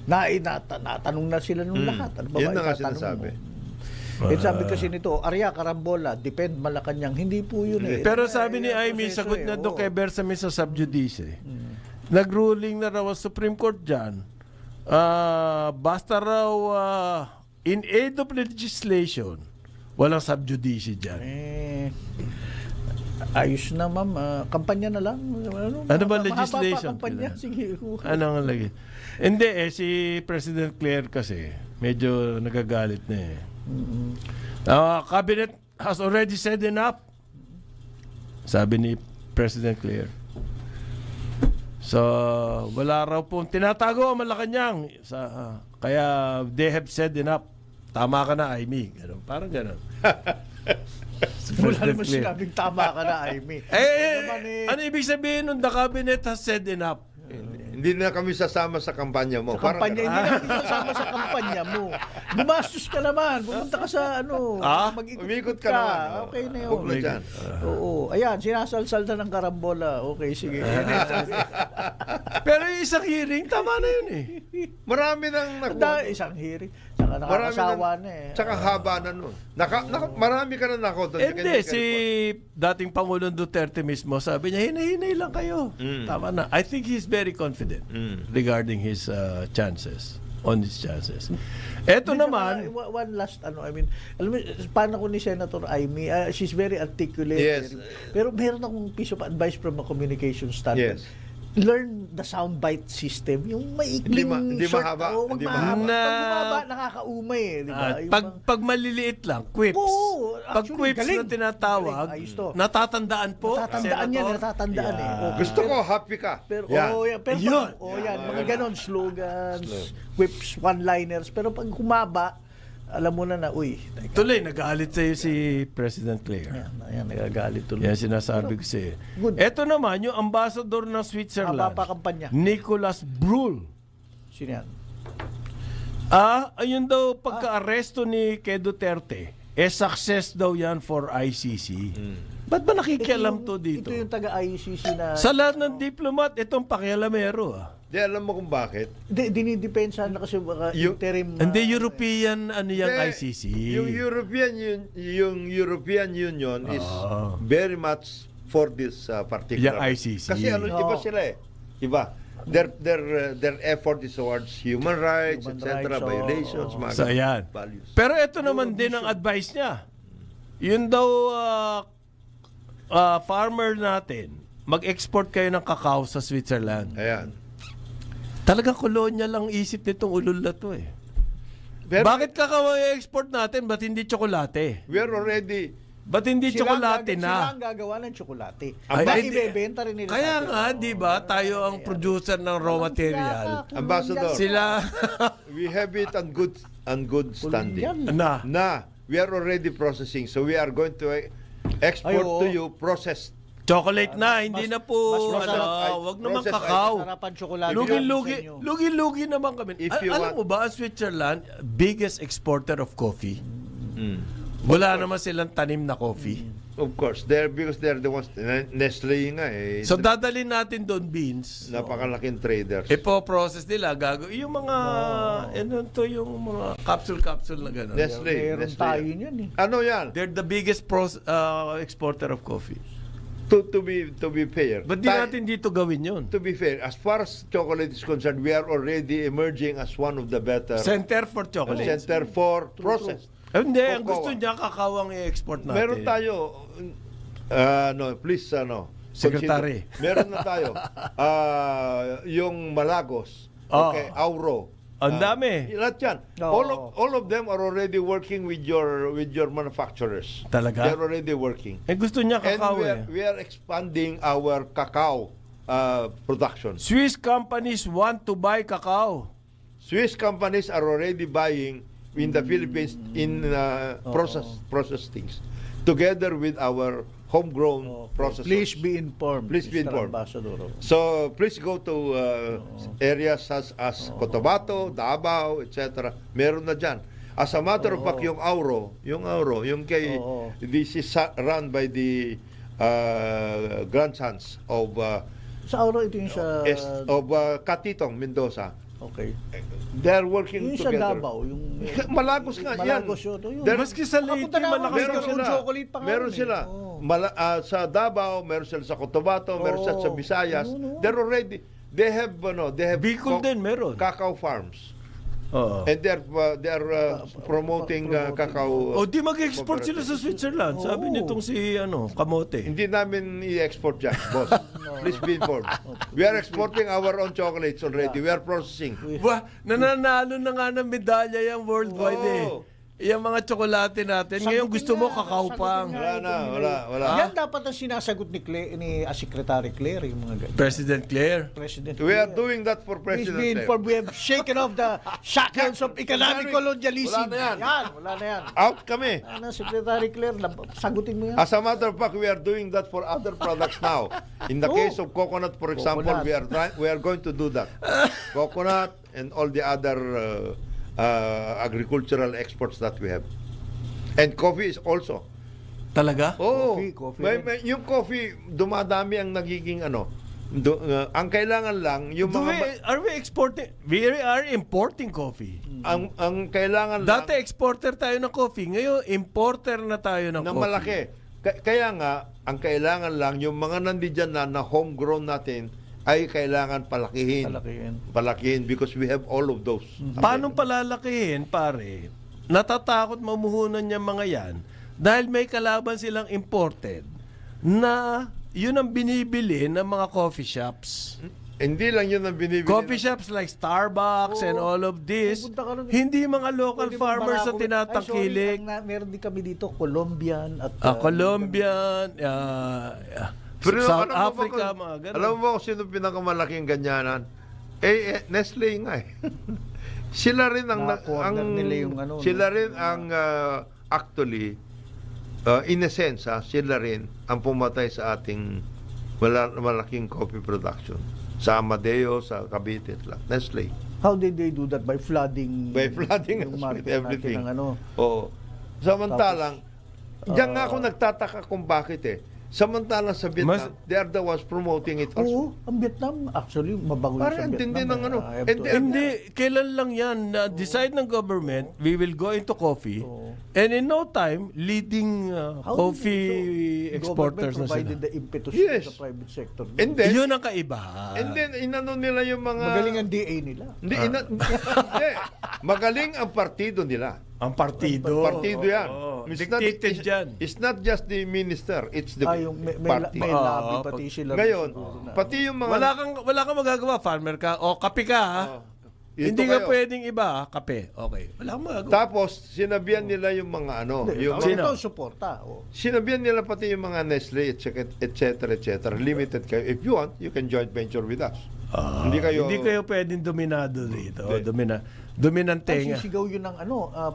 Natanong na sila nung lahat. Ano ba Yun na nga itatanong sinasabi. mo? Sabi kasi nito, Arya Carambola, depend Malacanang. Hindi po yun eh. Pero sabi ni Amy, proseso sagot eh, niya doon oo. kay Bersamin sa subjudice. Nag-ruling na raw ang Supreme Court dyan. Basta raw in aid of legislation, walang subjudice dyan. Ayos na ma'am. Kampanya na lang. Ano ba Mahaba pa legislation? kampanya. Sige. Ano nga lagi? Hindi si President Claire kasi medyo nagagalit na eh. Cabinet has already said enough. Sabi ni President Claire. So, wala raw pong tinatago ang Malacanang. Kaya they have said enough. Tama ka na, Amy. Ganun. Parang ganun. Wala naman sinabing tama ka na, Amy. Ano ibig sabihin nung the cabinet has said enough? Hindi na kami sasama sa kampanya mo. Sa kampanya, hindi na kita kasama sa kampanya mo. Gumastos ka naman. Pumunta ka sa Umikot ka naman. Okay na yun. Huwag na dyan. Oo. Ayan, sinasalsal na ng karambola. Okay, sige. Pero yung isang hearing, tama na yun eh. Marami nang nakuha. Isang hearing. Saka nakakasawa na eh. Tsaka haba na nun. Marami ka na nakuha doon. Hindi, si dating Pangulong Duterte mismo, sabi niya, hinay-hinay lang kayo. Tama na. I think he's very confident regarding his chances. On his chances. Eto naman, One last, alam mo, paano ko ni Senator Amy, she's very articulate. Yes. Pero meron akong piece of advice from a communication standpoint. Yes. Learn the soundbite system. Yung maikling Hindi short. mahaba. Wag Hindi mahaba. mahaba. Pag mahaba, nakakaumay eh. Di ba? Yung pag maliliit lang, quips. Oo, Pag actually, quips galing. na tinatawag, Galing. Ayos to. natatandaan po. Natatandaan yan, Senator. natatandaan eh. Yeah. Okay. Gusto ko, happy ka. Pero, Yan. yan. Pero Yun. yan. Mga ganon, slogans, quips, one-liners. Pero pag humaba, alam mo na, uy, teka. Tuloy, nagalit sa'yo si President Claire. Yan, nagagalit tuloy. Yan sinasabi ko sa'yo. Good. Eto naman, yung ambassador ng Switzerland, Haba pa kampanya. Nicolas Brühl. Sino yan? Ayun daw, pagka-aresto ni kay Duterte, success daw yan for ICC. Ba't ba nakikialam to dito? Ito yung taga-ICC na... Sa lahat ng diplomat, itong pakialamero. Di alam mo kung bakit? Dinidepensa na kasi baka Yung- interim... Hindi, European, ano yung Hindi, ICC. Yung European Union is very much for this particular. Yung ICC. Kasi ano, iba Oo. sila eh. Iba. Their effort is towards human rights, Human etc., rights, oo. violations, mga So, ayan. values. Pero ito naman din ang advice niya. Yun daw, farmer natin, mag-export kayo ng kakao sa Switzerland. Ayan. Talagang kolonya lang isip nitong ulol na to eh. Pero Bakit kakao i-export natin? Ba't hindi tsokolate? we are already Ba't hindi tsokolate Sila na? ang gagawa ng tsokolate. Ay, Ay, hindi. ibebenta rin nila Kaya sa atin. nga, di ba, tayo ang producer ng raw material. Ambassador. Sila, we have it on good standing. Yan. na, We are already processing, so we are going to export Ay, oo. to you processed. chocolate na, hindi na po, mas masarap. wag naman Processed kakao. Sarapan tsokolate. Lugi naman kami. If you Alam want- mo ba, ang Switzerland, biggest exporter of coffee. Mm. Wala naman silang tanim na coffee. Of course, because they're the ones, Nestle nga eh. So dadalhin natin doon beans. Napakalaking traders. Ipo-process nila, yung mga, ano to, yung mga capsule na gano'n. Nestle. Meron Nestle. tayo niyan eh. Ano yan? They're the biggest exporter of coffee. To be fair. Ba't di natin dito gawin yun? To be fair, as far as chocolate is concerned, we are already emerging as one of the better Center for chocolate. center for processed. Hindi, ang Cocoa. gusto niya, kakawang i-export natin. Meron tayo, please, Secretary. consider. Meron na tayo. Yung Malagos. Oh. Okay, Auro. Ang dami. Lahat yan. Oo. All of them are already working with your manufacturers. Talaga? They're already working. Eh, gusto niya And kakao we are expanding our cacao production. Swiss companies want to buy cacao. Swiss companies are already buying in the Philippines in process things together with our homegrown processors. Please be informed. Please be Mr. informed. Ambassador. So please go to areas such as Cotabato, Davao, etc. Meron na dyan. As a matter of fact, yung Auro, yung kay, this is run by the grandsons of Sa Auro, ito yung sa... Katitong Mendoza. Okay. They're working Yung sa together. Davao, yung... Malagos nga yan. Malagos yun. Yun. There- Maski sa Leyte, Papunta na ako, malakas Meron Meron ka. sila. chocolate pa nga Meron yun eh. sila. Oo. Sa Davao, meron sila sa Cotabato, meron sila sa Oo. Visayas. Oo. They're already, they have Bicol din meron. cacao farms. Oo. And they're promoting cacao. O di mag-export sila sa Switzerland. Sabi Oo. nitong si Kamote. Hindi namin i-export dyan, boss. Please be informed. We are exporting our own chocolates already. We are processing. Nananalo na nga ng medalya yung worldwide Oo. Yung mga tsokolate natin. Ngayon gusto mo kakao pang. Wala. Yan dapat ang sinasagot ni Secretary Claire, yung mga ganyan. President Claire. President We are Claire. doing that for Please President be Claire. informed. We have shaken off the shackles of economic colonialism. Wala na yan. Wala na yan. Out kami. Ano, Secretary Claire, sagutin mo yan. As a matter of fact, we are doing that for other products now. In the case of coconut, for example, Coconut. we are going to do that. Coconut and all the other agricultural exports that we have. And coffee is also. Talaga? Oh, Coffee. yung coffee, dumadami ang nagiging ang kailangan lang, yung Are we exporting? We are importing coffee. ang kailangan Dati lang, exporter tayo ng coffee. Ngayon, importer na tayo ng na coffee. malaki. Kaya nga, ang kailangan lang, yung mga nandiyan na homegrown natin, ay kailangan palakihin. Palakihin because we have all of those. Paano palalakihin, pare? Natatakot mamuhunan niya mga yan dahil may kalaban silang imported na yun ang binibili ng mga coffee shops. Hindi lang yun ang binibili. Coffee shops like Starbucks and all of this, Pupunta ka nun. hindi mga local Pwede farmers Barako. ang tinatangkilik. Ay, sorry, meron din kami dito, Colombian at... Colombian, Pero South alam mo ba Africa, kung- mga ganun. Alam mo ba kung sino pinakamalaking ganyanan? Nestle nga eh. Sila rin ang Na-corner nila yung ano, sila no? rin ang actually in a sense sila rin ang pumatay sa ating malaking coffee production sa Amadeo, sa Cavite lang. Nestle. How did they do that? By flooding? By flooding yung us with market everything. natin ng ano? Oo. Samantalang, diyan nga ako nagtataka kung bakit eh. Samantalang sa Vietnam, they are the ones promoting it also. Oo, ang Vietnam, actually, mabago yun Parang sa ang tindi Vietnam. ng ano. I have And to- then- Hindi, kailan lang yan na decide ng government, we will go into coffee, and in no time, leading How coffee so, exporters na government provided sila. the impetus Yes. sa private sector. And then, Yun ang kaibahan. and then inano nila yung mga... Magaling ang DA nila. Hindi, hindi. Magaling ang partido nila. Ang partido. Partido yan. Oo, It's dictated yan. It's not just the minister, it's the Yung may party. may lobby pati sila. Ngayon, siguro na- pati yung mga... Wala kang magagawa, farmer ka, o kape ka, ha? Ito Hindi ka kayo. pwedeng iba, ha? Kape. Okay. Wala kang magagawa. Tapos, sinabihan nila yung mga ano, Hindi, yung Sino? ito, suporta. sinabihan nila pati yung mga Nestle, etc. Limited kayo. If you want, you can joint venture with us. Hindi kayo pwedeng dominado dito. O, Hindi. dominante Ay, nga. sisigaw yun ng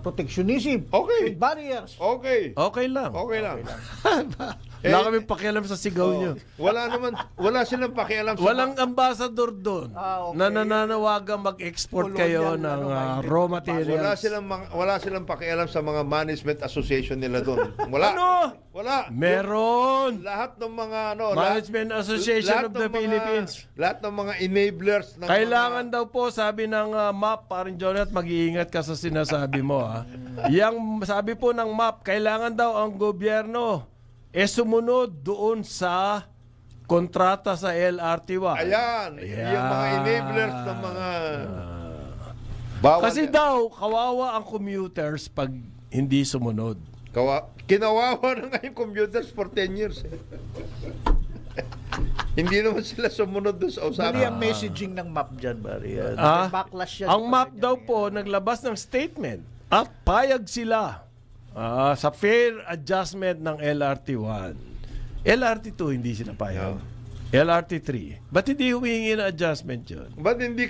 protectionism. Okay. With barriers. Okay. Okay lang. Okay lang. Wala kaming pakialam sa sigaw nyo. Wala silang pakialam sa Walang ambassador doon Okay. na nananawagan mag-export kayo Colonial, ng raw materials. wala silang pakialam sa mga management association nila doon. Wala. Ano? Wala. Meron! Lahat ng mga Management Association of the Philippines. Lahat ng mga enablers ng Kailangan daw po, sabi ng MAP, parin Jonat, mag-iingat ka sa sinasabi mo. Ha? Yang sabi po ng MAP, kailangan daw ang gobyerno sumunod doon sa kontrata sa LRT1. Ayan, Ayan. yung mga enablers ng mga bawal. Kasi daw, kawawa ang commuters pag hindi sumunod. Kinawawa na nga yung computers for 10 years. Hindi naman sila sumunod doon sa Mali ang usapan. messaging ng map dyan, Barry. Ah, Backlash yan. ang MAP daw po naglabas ng statement at payag sila sa fair adjustment ng LRT1. LRT2 hindi sila payag. LRT3. Ba't hindi humingi ng adjustment yun? Ba't hindi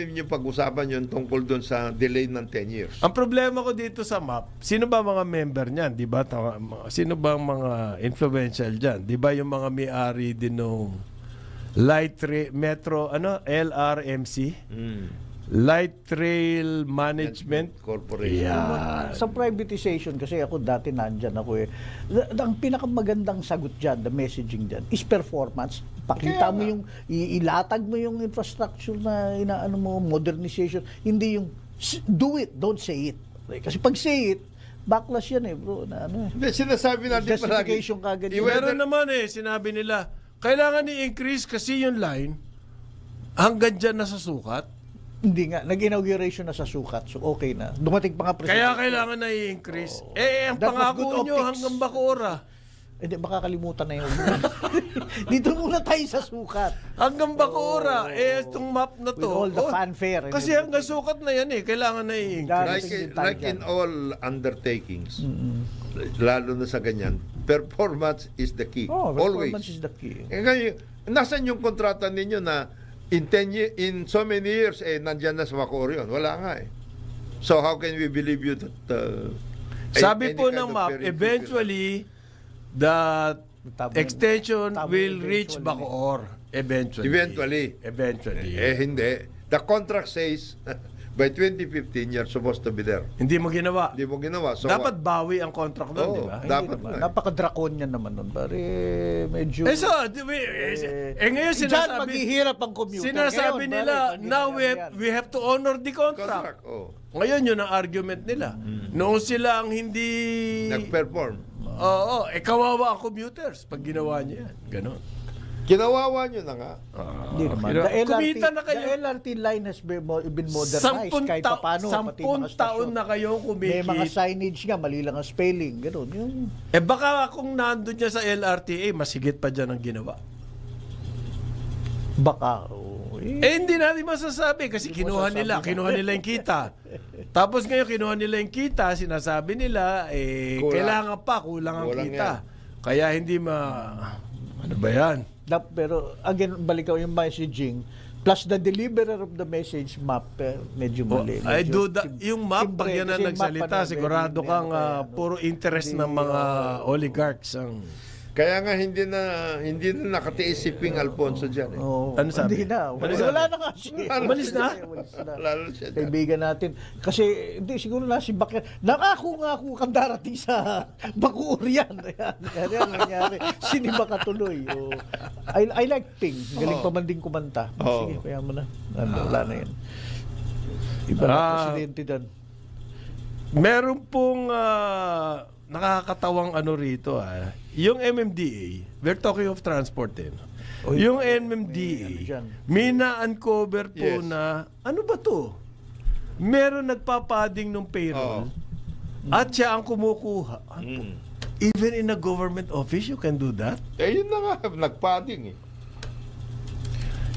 niyo pag-usapan yun tungkol doon sa delay ng 10 years? Ang problema ko dito sa MAP, sino ba mga member niyan? Di ba? Sino ba ang mga influential dyan? Di ba yung mga may-ari din ng Metro, LRMC? Light Rail Management Corporation. Yeah. Sa privatization, kasi ako dati nandyan ako eh. Ang pinakamagandang sagot dyan, the messaging dyan, is performance. Pakita mo yung, ilatag mo yung infrastructure na inaano mo, modernization. Hindi yung, do it, don't say it. Kasi pag say it, backlash yan eh, bro. Na, ano, Hindi, sinasabi natin palagi. justification kagad. Meron naman sinabi nila, kailangan i-increase kasi yung line hanggang dyan na sa sukat. Hindi nga, nag-inauguration na sa sukat, so okay na. Dumating pa nga Kaya kailangan na i-increase. Ang That was pangako good nyo optics. hanggang Bacoora. Hindi, baka kalimutan na yun. Dito muna tayo sa sukat. Hanggang Bacoora. Itong map na to. With all the fanfare and Kasi everything. hanggang sukat na yan Kailangan na i-increase. Like in all undertakings, lalo na sa ganyan, performance is the key. Oh, Always. performance is the key. Ngayon, nasan yung kontrata ninyo na in so many years, nandyan na sa Bacoor yun? Wala nga eh. So how can we believe you that Sabi any po kind ng of map, very eventually, the extension Tama will yun, reach eventually. Bacoor. Eventually. Eventually. Hindi. The contract says by 2015 you're supposed to be there. Hindi mo ginawa. Hindi mo ginawa. So, Dapat bawi ang contract doon, Oo. di ba? Dapat Hindi nga. naman. Napaka-draconian naman nun. Pare, medyo... Ngayon Diyan sinasabi, maghihirap ang commuter. sinasabi Ngayon, nila, pare, now yan. we have to honor the contract. contract. Oh. Ngayon yun ang argument nila. Noon sila ang hindi... Nag-perform. Oo, kawawa ang commuters pag ginawa niya yan. Ganon. Kinawawa nyo na nga. Hindi naman. Kumita na kayo. The LRT line has been modernized kahit pa paano. Pati mga 10 taon na kayong May mga kumikit. signage nga, mali lang ang spelling. Ganun. Yung, Baka kung nandun niya sa LRTA, masigit pa dyan ang ginawa. baka. Hindi natin masasabi kasi kinuha nila yung kita. Tapos ngayon kinuha nila yung kita, sinasabi nila, Kulang. kulang ang Kulang kita. Kaya hindi ano ba yan? Pero again, balik ako yung messaging. Plus the deliverer of the message map, medyo mali. Ay, Medyo duda, yung map, pag timbre, yan ang kasi yung map, nagsalita, ano, sigurado very- kang ano, puro interest hindi, ng mga oligarchs ang Kaya nga hindi na nakatiis si Ping Alfonso diyan eh. Oo. Ano sabi? Hindi na. Ano sabi? Wala na nga siya. Umalis na? Umalis na. Lalo siya dyan. Kaibigan natin. Kasi, hindi, siguro na si Bakyan. Nakako nga ako kang darating sa Bacoor yan. Yan nangyari. Siniba ka tuloy. Oh. I like Ping. Galing pa man din kumanta. Oo. Sige, kaya mo na. Wala na yan. Iba na presidente dan. Meron pong nakakatawang ano rito Yung MMDA, we're talking of transport din. Yung MMDA, ano dyan? may na-uncover po Yes. na, ano ba to? Meron nagpapading ng payroll at siya ang kumukuha. Mm. Even in a government office, you can do that? Eh, yun na nga, nagpading eh.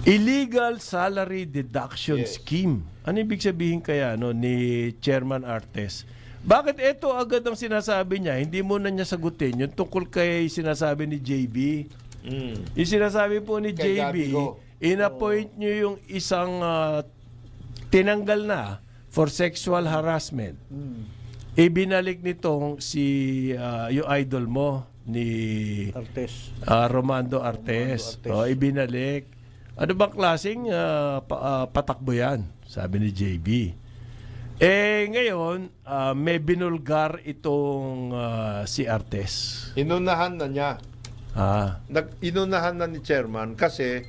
Illegal salary deduction Yes. scheme. Ano ibig sabihin kaya ni Chairman Artes? Bakit ito agad ang sinasabi niya? Hindi mo na niya sagutin yung tungkol kay sinasabi ni JB. Mm. Yung sinasabi po ni Kay JB, Gabigo. in-appoint niyo yung isang tinanggal na for sexual harassment. Ibinalik nitong yung idol mo ni Artes. Romando Artes. Artes. Ibinalik. Ano bang klaseng patakbo yan? Sabi ni JB. Ngayon, may binulgar itong si Artes. Inunahan na niya. Inunahan na ni chairman kasi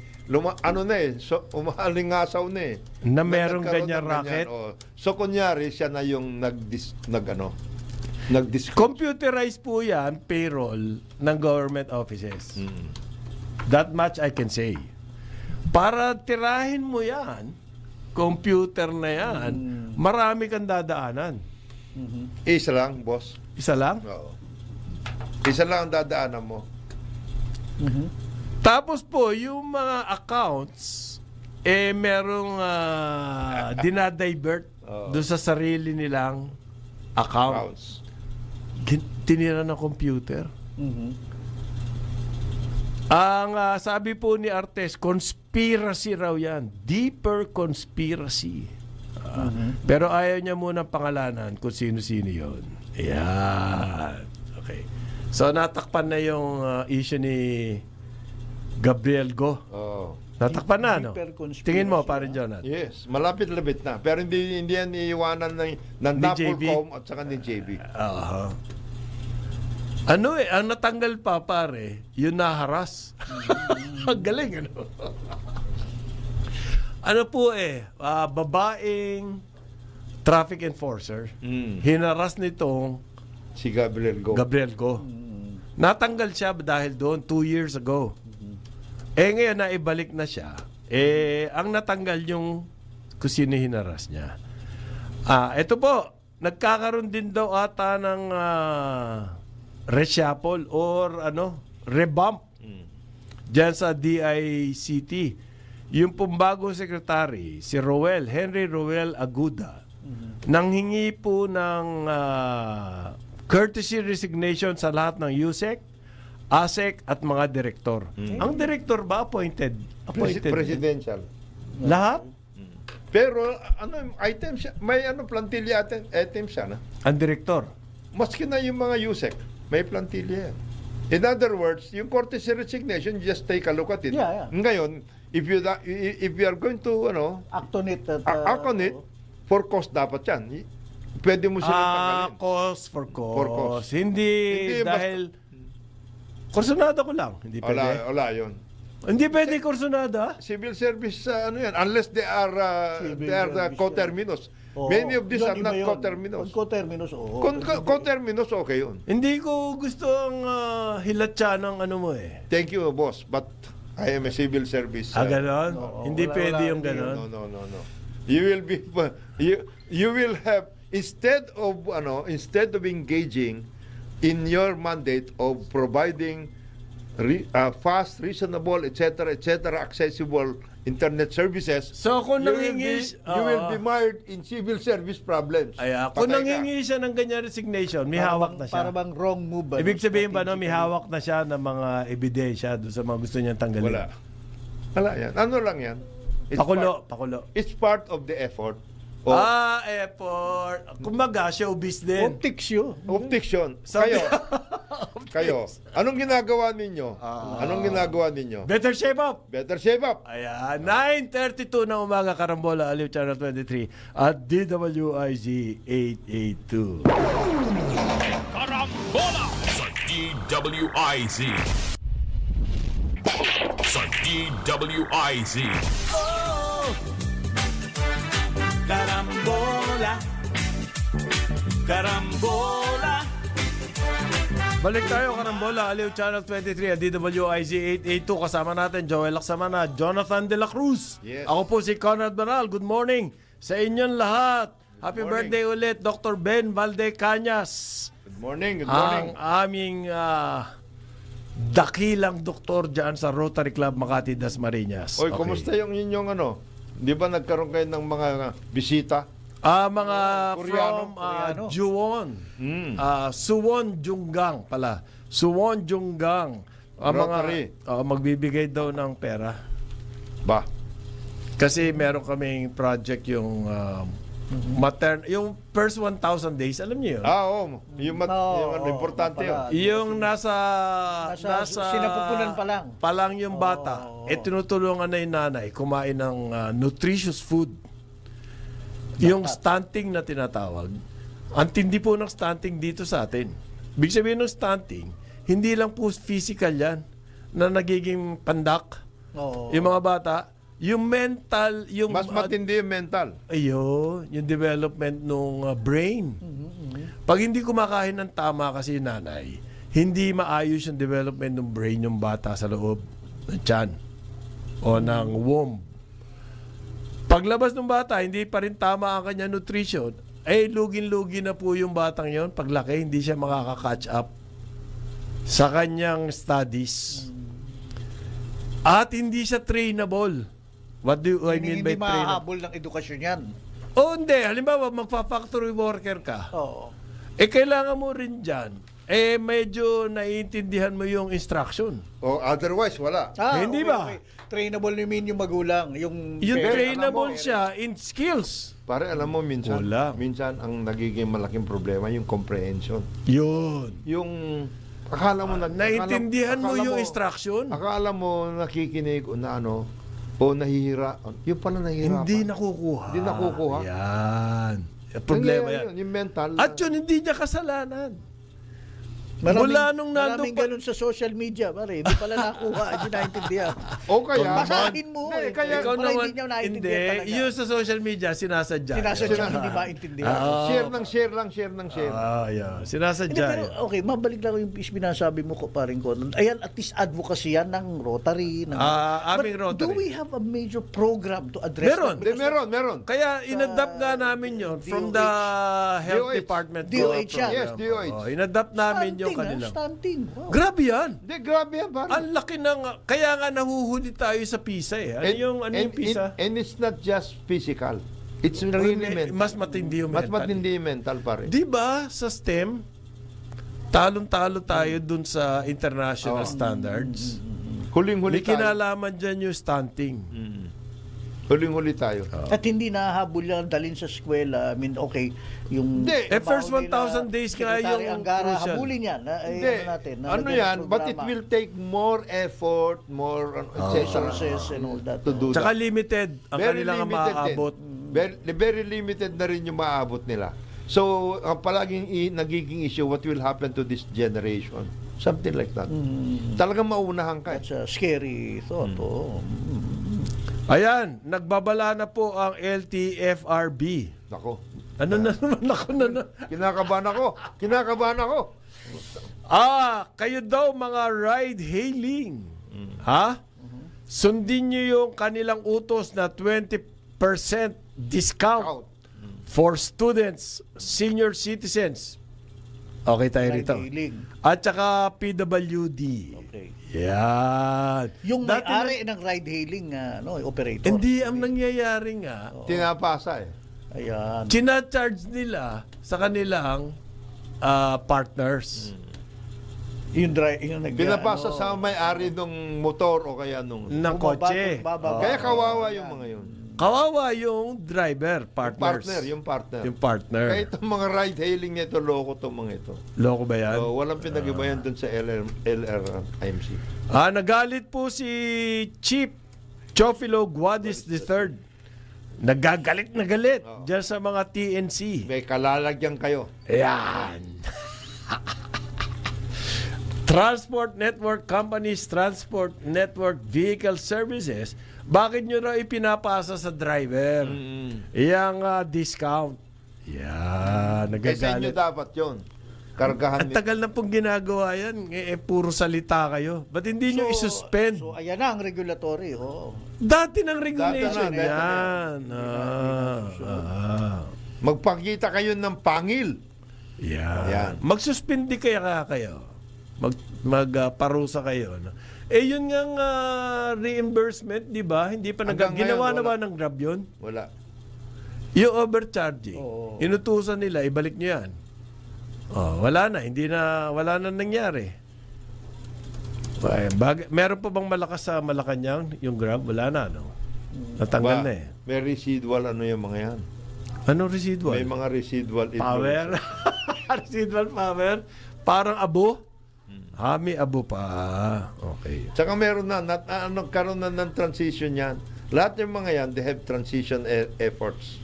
umalingasaw na eh. Na merong Nagkaroon ganyan ng racket? So kunyari siya na yung nag-discuss. Computerized po yan, payroll ng government offices. Mm. That much I can say. Para tirahin mo yan, computer na yan, marami kang dadaanan. Isa lang, boss. Isa lang? Oo. Isa lang ang dadaanan mo. Tapos po, yung mga accounts, merong dinadivert doon sa sarili nilang account. Rounds. Tinira ng computer. Ang sabi po ni Artes, conspiracy raw yan. Deeper conspiracy. Pero ayaw niya muna pangalanan kung sino-sino yun. Ayan. Okay. So, natakpan na yung issue ni Gabriel Go. Oo. Natakpan na, no? Deeper conspiracy, Tingin mo, parin Jonathan. Yes, malapit-lapit na. Pero hindi yan iiwanan ng Ni JB? NAPOLCOM at saka ni JB. Ang natanggal pa, pare, yung naharas. Ang galing, ano? Ano po babaeng traffic enforcer, hinaras nitong Si Gabriel Go. Gabriel Go. Natanggal siya dahil doon 2 years ago. Ngayon naibalik na siya. Ang natanggal yung kung sino hinaras niya. Ito po, nagkakaroon din daw ata ng reshuffle or revamp diyan sa DICT. Yung pumbagong secretary, si Henry Roel Aguda, nanghingi po ng courtesy resignation sa lahat ng USEC, ASEC at mga direktor. Ang direktor ba appointed? Presidential. Lahat? Pero item siya, may plantilla item siya na. Ang direktor. Maski na yung mga USEC, may plantilla yan. In other words, yung courtesy resignation, just take a look at it. Yeah. Ngayon, if you are going to Act on it. act on it, for cause dapat yan. Pwede mo silang tanggalin. Cause for cause. For cause. Hindi dahil kursunada ko lang. Hindi pwede. Wala yun. Hindi pwede kursunada. Civil service, yan, unless they are service, coterminous. Oo. Many of these Yun, are iba not yun. coterminous. Pag coterminous, oo. Coterminous, okay yun. Hindi ko gusto ang hilatsa ng ano mo eh. Thank you, boss, but I am a civil service. Ganon? Oo, Hindi wala, pwede wala, yung hindi. ganon. No. You will be you will have instead of engaging in your mandate of providing fast, reasonable, etc., accessible internet services. So kung you will nangingi be mired in civil service problems. kung Patay ka. nangingi siya ng ganyan resignation, may hawak na siya. Para bang wrong move. Ibig sabihin ba may hawak na siya ng mga ebidensya doon sa mga gusto niyang tanggalin? Wala yan. Ano lang yan? Pakulo. It's part of the effort. Effort. Kumbaga, showbiz din. Optics yun. Optics yun. Sabi- Kayo, kayo, anong ginagawa ninyo? Anong ginagawa ninyo? Better shape up! Better save up. Ayan, 9:32 ng umaga, Karambola, Aliw Channel 23 at DWIZ 882. Karambola sa DWIZ. Sa DWIZ. Karambola, karambola. Balik tayo, Karambola, Aliw Channel 23 at DWIZ 882. Kasama natin Joel Laksamana, Jonathan De La Cruz. Yes. Ako po si Conrad Banal. Good morning sa inyong lahat. Happy morning. birthday ulit, Dr. Ben Valdecañas. Good morning, good morning. Ang aming dakilang doktor dyan sa Rotary Club Makati, Dasmariñas. Oy, Okay. kumusta yung inyong ano? Di ba nagkaroon kayo ng mga bisita? Mga Koreano, from Juwon. Suwon Junggang pala. Suwon Junggang. Rotary. Magbibigay daw ng pera. Ba? Kasi meron kaming project yung yung first 1,000 days, alam niyo yun? Oo. Yung ano, importante yun. pala. Yung nasa sinapupunan pa lang. yung bata, tinutulungan na yung nanay kumain ng nutritious food. Yung stunting na tinatawag. Ang tindi po ng stunting dito sa atin. Big sabihin ng stunting, hindi lang po physical yan na nagiging pandak. Oo. Yung mga bata, yung mental, yung Mas matindi yung mental. ayun, yung development ng brain. Pag hindi kumakain ng tama kasi yung nanay, hindi maayos yung development ng brain yung bata sa loob ng tiyan o ng womb. Paglabas ng bata, hindi pa rin tama ang kanya nutrition, lugin-lugi na po yung batang yon. Paglaki, hindi siya makaka-catch up sa kanyang studies. At hindi siya trainable. What do I mean by Hindi trainable? mahahabol ng edukasyon yan. Hindi. Halimbawa, magpa-factory worker ka. Oo. Kailangan mo rin dyan, medyo naiintindihan mo yung instruction. O otherwise, wala. Hindi ba? Trainable namin yung magulang. Yung Trainable alam mo, siya in skills. Pare, alam mo, minsan ang nagiging malaking problema yung comprehension. Yun. Yung akala mo Naiintindihan mo yung instruction? Akala mo nakikinig o na ano o nahihira. Yung pala nahihirapan. Hindi nakukuha. Hindi nakukuha. Yan. Problema yan. Yung mental. At yun, hindi niya kasalanan. Mula nung nandun maraming pa- ganun sa social media, pare. Hindi pala nakuha, hindi naintindihan. o kaya, Basahin mo. Hindi, kaya- Ikaw Para naman, hindi niya naintindihan hindi. talaga. Yung sa social media, sinasadya. Sinasadya hindi maintindihan. share ng share lang, share ng share. Yeah. Hindi, Sinasadya. pero okay, mabalik lang yung binasabi mo ko paring ko. Ayan, at least advocacy yan ng Rotary. Ng, aming But Rotary. do we have a major program to address Meron. that? Hindi, meron. Kaya inadapt nga namin yun from the Health DOH. Department. DOH yan. Yes, DOH. Inadapt namin yung kanilang. Stunting. Wow. Grabe yan. Hindi, grabe yan, pare. Ang laki ng... Kaya nga nahuhuli tayo sa PISA eh. Ano yung PISA? And it's not just physical. It's really mental. Mas matindi yung Mas mental. matindi yung mental, pare. Di ba sa STEM, talong-talo tayo dun sa international standards? Huling-huli May tayo. kinalaman dyan yung stunting. Huling-huli tayo. At hindi nahahabol yan dalhin sa eskwela. I mean, okay, yung... Hindi. First trabaho nila, 1,000 days nga Secretary yung Angara, crucial. habulin yan. Hindi. Ano yan? But it will take more effort, more resources and all that. to do Tsaka that. limited ang kanilang maaabot. Very limited na rin yung maaabot nila. So, ang palaging nagiging issue, what will happen to this generation? Something like that. Talagang maunahan ka. That's a scary thought. Oh. Ayan, nagbabala na po ang LTFRB. Nako. Ano na naman ako na? Kinakabahan ako. Kayo daw mga ride hailing. Ha? Sundin niyo yung kanilang utos na 20% discount for students, senior citizens. Okay tayo rito. Ride-hailing. At saka PWD. Okay. Yan. Yung Dati may-ari ng ride-hailing operator. Hindi ang nangyayari nga. Tinapasa eh. Ayan. China-charge nila sa kanilang partners. Yung Pinapasa sa may-ari ng motor o kaya nung... Ng kotse. bababa. Kaya kawawa yung mga yun. Kawawa yung driver, partners. Yung partner. Yung partner. Kaya itong mga ride-hailing nito, loko itong mga ito. Loko ba yan? Walang pinag-ibayan dun sa LRMC. Nagalit po si Chief Chofilo Guadis III. Nagagalit na galit dyan sa mga TNC. May kalalagyan kayo. Ayan. Transport Network Companies, Transport Network Vehicle Services, bakit nyo raw ipinapasa sa driver? Iyang discount. Yan, Eh sa inyo nagagalit. dapat yun. Kargahan Ang tagal na pong ginagawa yan. Puro salita kayo. Ba't hindi nyo isuspend? So, ayan na ang regulatory. Oh. Dati ng regulation Dati na. yan. Magpakita kayo ng pangil. Yan. Yan. Magsuspindi kaya kayo. Magparusa kayo. No? Yun ngang reimbursement, di ba? Hindi pa Hanggang ginawa ngayon, na ba wala. ng Grab yun? Wala. Yung overcharging, Oo. inutusan nila, ibalik nyo yan. Wala na. Wala na nangyari. Meron pa bang malakas sa Malacanang yung Grab? Wala na, no? Natanggal na eh. May residual yung mga yan. Anong residual? May mga residual Power. Residual power. Parang abo. May abo pa. Okay. Tsaka meron na, karoon na ng transition yan. Lahat yung mga yan, they have transition efforts.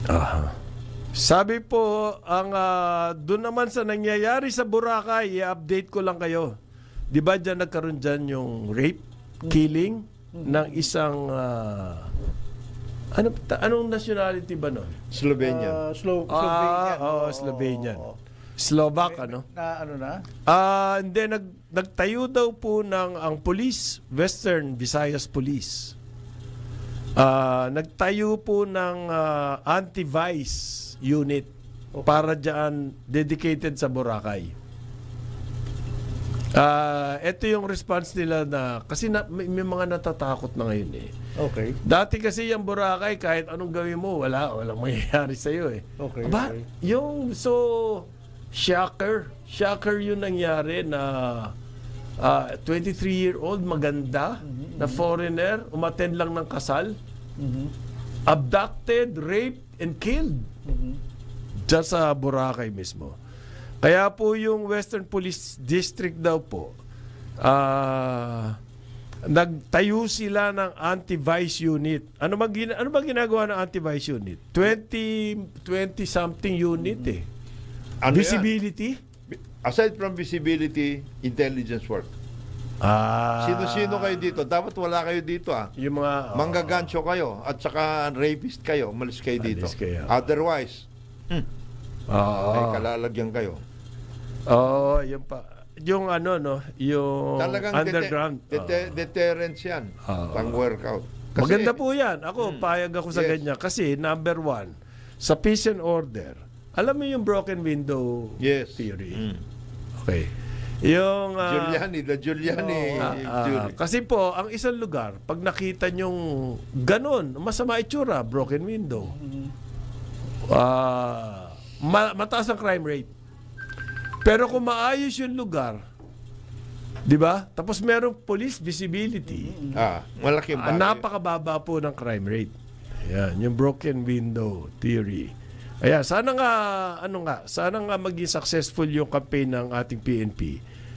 Aha. Sabi po, doon naman sa nangyayari sa Boracay, i-update ko lang kayo. Di ba dyan nagkaroon dyan yung rape, killing ng isang, anong nationality ba nun? Slovenia. Slovenian. Slovenian. Slovak, ano? Na ano na? Hindi, nagtayo daw po ng ang police, Western Visayas Police. Nagtayo po ng anti-vice unit para dyan dedicated sa Boracay. Ito yung response nila na kasi may mga natatakot na ngayon eh. Okay. Dati kasi yung Boracay kahit anong gawin mo walang mangyayari sa iyo eh. Okay, Aba, okay. yung shocker yung nangyari na 23-year-old maganda na foreigner umattend lang ng kasal. Abducted, raped, and killed. Diyan sa Boracay mismo. Kaya po yung Western Police District daw po, nagtayo sila ng anti-vice unit. Ano ba ginagawa ng anti-vice unit? 20-something unit eh. Ano Visibility? yan? Aside from visibility, intelligence work. Sino-sino kayo dito? Dapat wala kayo dito Yung mga... Manggagancho kayo at saka rapist kayo. Umalis kayo dito. Alis kayo. Otherwise, may kalalagyan kayo. Yun pa. Yung yung Talagang underground. deterrence yan. Pang workout. Maganda po yan. Ako, payag ako sa Yes. ganyan. Kasi, number one, sa peace and order, alam mo yung broken window Yes. theory? Okay. Yung... The Giuliani theory. kasi po, ang isang lugar, pag nakita nyong ganon, masama itsura, broken window, mataas ang crime rate. Pero kung maayos yung lugar, di ba? Tapos merong police visibility, Malaking bagay. napakababa po ng crime rate. Ayan, yung broken window theory. Ayan, sana nga maging successful yung campaign ng ating PNP.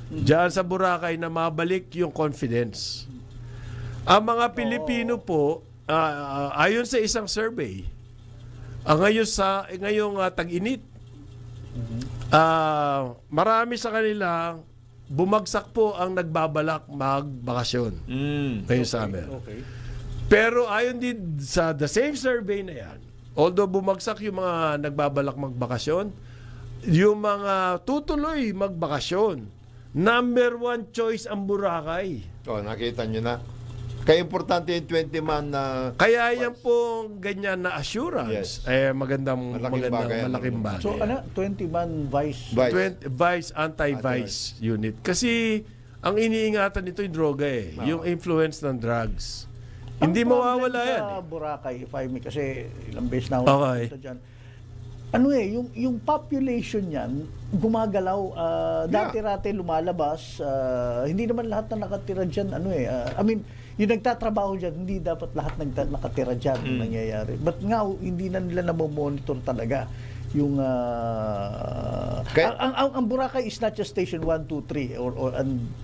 Diyan sa Boracay na mabalik yung confidence. Ang mga Pilipino po, ayon sa isang survey, ngayong tag-init, marami sa kanila bumagsak po ang nagbabalak magbakasyon ngayong summer. Okay. Pero ayon din sa the same survey na yan, although bumagsak yung mga nagbabalak magbakasyon, yung mga tutuloy magbakasyon, number one choice ang Boracay. Nakita nyo na. Kaya importante yung 20-man na... Kaya yan po ganyan na assurance. Yes. Malaking bagay. So, 20-man vice. Vice, anti-vice unit. Kasi, ang iniingatan nito yung droga eh. Yung influence ng drugs. Hindi Ang mawawala problem yan. Sa Boracay, if I may, kasi ilang beses na ako Okay. dyan. ano yung population niyan gumagalaw. Dati-rati lumalabas, hindi naman lahat na nakatira diyan I mean, yung nagtatrabaho diyan, hindi dapat lahat nakatira diyan nangyayari. But nga hindi na nila namomonitor talaga yung ang Boracay is not just station 1, 2, 3 or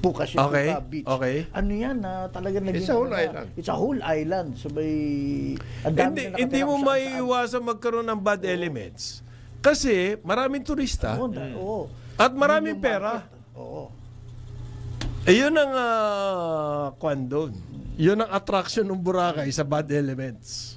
Pukas yung Okay, Beach. okay. Ano yan talaga naging It's a whole ano na, island. It's a whole island. So ang dami na Hindi nakatira mo kung saan-saan. maiiwasan magkaroon ng bad elements. Kasi maraming turista Oo. at maraming Yun yung pera. market. Oo. Yun ang kwan doon. Yun ang attraction ng Boracay sa bad elements.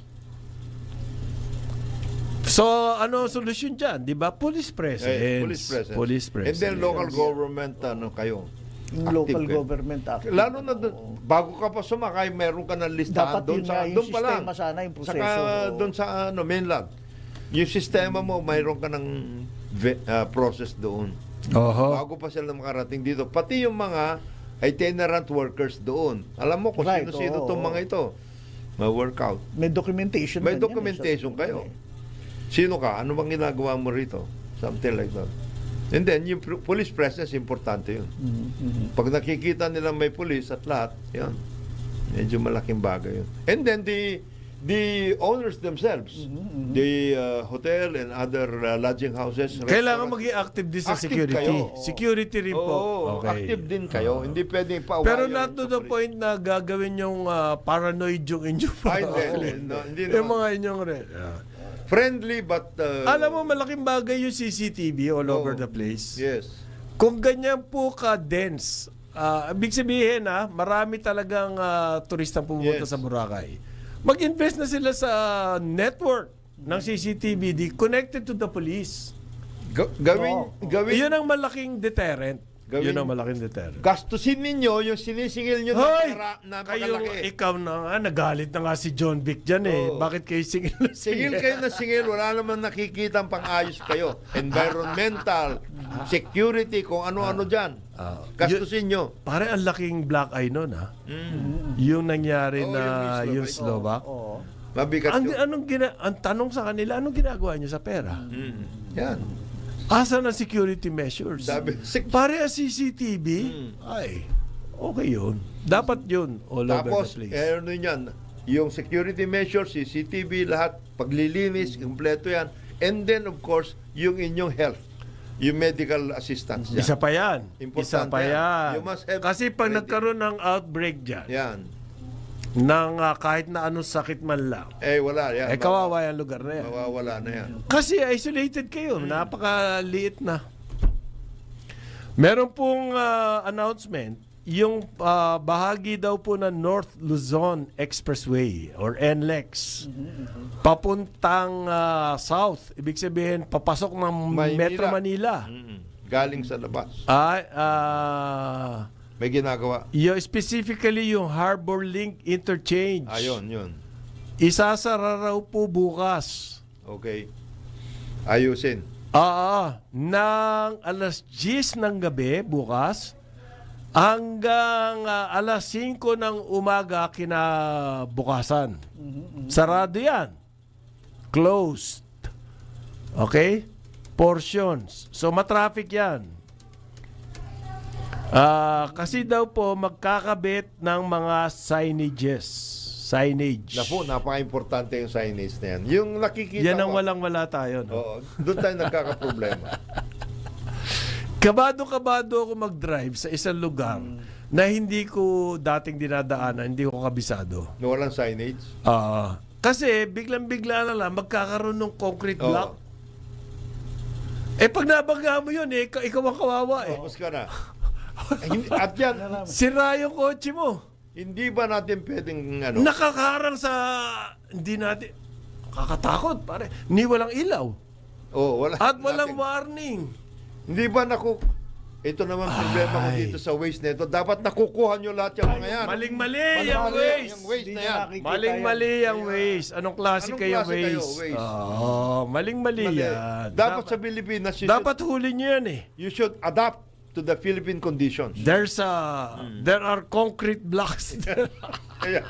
So, ano ang solusyon dyan? Di ba? Police presence. Police presence. Police presence. And then local government, kayo. Yung Active local kayo. government active. Lalo na dun, bago ka pa sumakay, meron ka ng listahan Dapat doon yun sa nga, yung doon pa lang. sistema sana, yung proseso. Saka doon sa mainland. Yung sistema mo, mayroon ka ng process doon. Oho. Bago pa sila makarating dito. Pati yung mga itinerant workers doon. Alam mo kung Right, sino-sino oo. itong mga ito. Ma-workout. May documentation. May din yan, documentation kayo. Sino ka? Ano bang ginagawa mo rito? Something like that. And then, yung police presence, importante yun. Pag nakikita nila may police at lahat, yan. Medyo malaking bagay yun. And then, the owners themselves, the hotel and other lodging houses, Kailangan restaurant, maging active din sa Active security. kayo. Security rin po. Oo, active din kayo. Hindi pwedeng pauwayan. Pero not to the point na gagawin yung paranoid yung inyong Ay, hindi yung naman. mga inyong Friendly but... Alam mo, malaking bagay yung CCTV all over Oo. the place. Yes. Kung ganyan po ka-dense, ibig sabihin marami talagang turistang pumunta Yes. sa Boracay. Mag-invest na sila sa network ng CCTV connected to the police. Gawin... Iyon ang malaking deterrent. Gawin- Yun ang malaking deterrent. Gastusin ninyo yung sinisingil nyo Hoy! na Kayo, makalaki. ikaw na nga, nagalit na nga si John Vic dyan Oo. Bakit kayo singil na Singil kayo na singil, wala naman nakikita ang pang-ayos kayo. Environmental, security, kung ano-ano dyan. Gastusin nyo. Pare, ang laking black eye nun, ha? Yung nangyari Oo, na yung yung Slovak. Oo. Mabigat yun. Ang tanong sa kanila, anong ginagawa nyo sa pera? Yan. Asa na security measures? Pare, ang CCTV, ay, okay yun. Dapat yun, all over Tapos, the place. ano yan, yung security measures, CCTV, lahat, paglilinis, kumpleto yan. And then, of course, yung inyong health, yung medical assistance dyan. Isa pa yan. Importante Isa pa yan. yan. You must have Kasi pag ready. nagkaroon ng outbreak dyan, Yan. ng kahit na anong sakit man lang, Wala yan. kawawa yung lugar na yan. Mawawala na yan. Kasi isolated kayo, napakaliit na. Meron pong announcement, yung bahagi daw po ng North Luzon Expressway or NLEX, papuntang south, ibig sabihin papasok ng Metro Manila. Galing sa labas. May ginagawa. Specifically yung Harbor Link Interchange. Ayun, yun. Isasara raw po bukas. Okay. Ayusin. Ng alas 10 ng gabi bukas hanggang alas 5 ng umaga kinabukasan. Sarado yan. Closed. Okay? Portions. So matraffic yan. Kasi daw po magkakabit ng mga signage. Napo, napaka-importante yung signage na yan. Yung nakikita Yan ang ko- walang-wala tayo. No? Oo, doon tayo nagkakaproblema. Kabado ako mag-drive sa isang lugar na hindi ko dating dinadaanan, hindi ko kabisado. Na walang signage. Kasi biglang-bigla na lang magkakaroon ng concrete Oo. block. Pag nabangga mo yun, ikaw ang kawawa Tapos ka na. At yan, Sira yung kotse mo. hindi ba natin pwedeng Nakakarang sa... Hindi natin... Kakatakot, pare. Ni walang ilaw. wala At walang natin- warning. Hindi ba ito naman problema ko dito sa waste na ito. Dapat nakukuha nyo lahat yung mga yan. Maling-mali Mali- yung mali waste. yung waste na yan. Maling-mali ang waste. Anong klase Anong kayo klase kayo, waste? waste? Maling-mali Mali. yan. Dapat sa Pilipinas, Dapat huli nyo yan you should adapt to the Philippine conditions. There are concrete blocks. Kaya,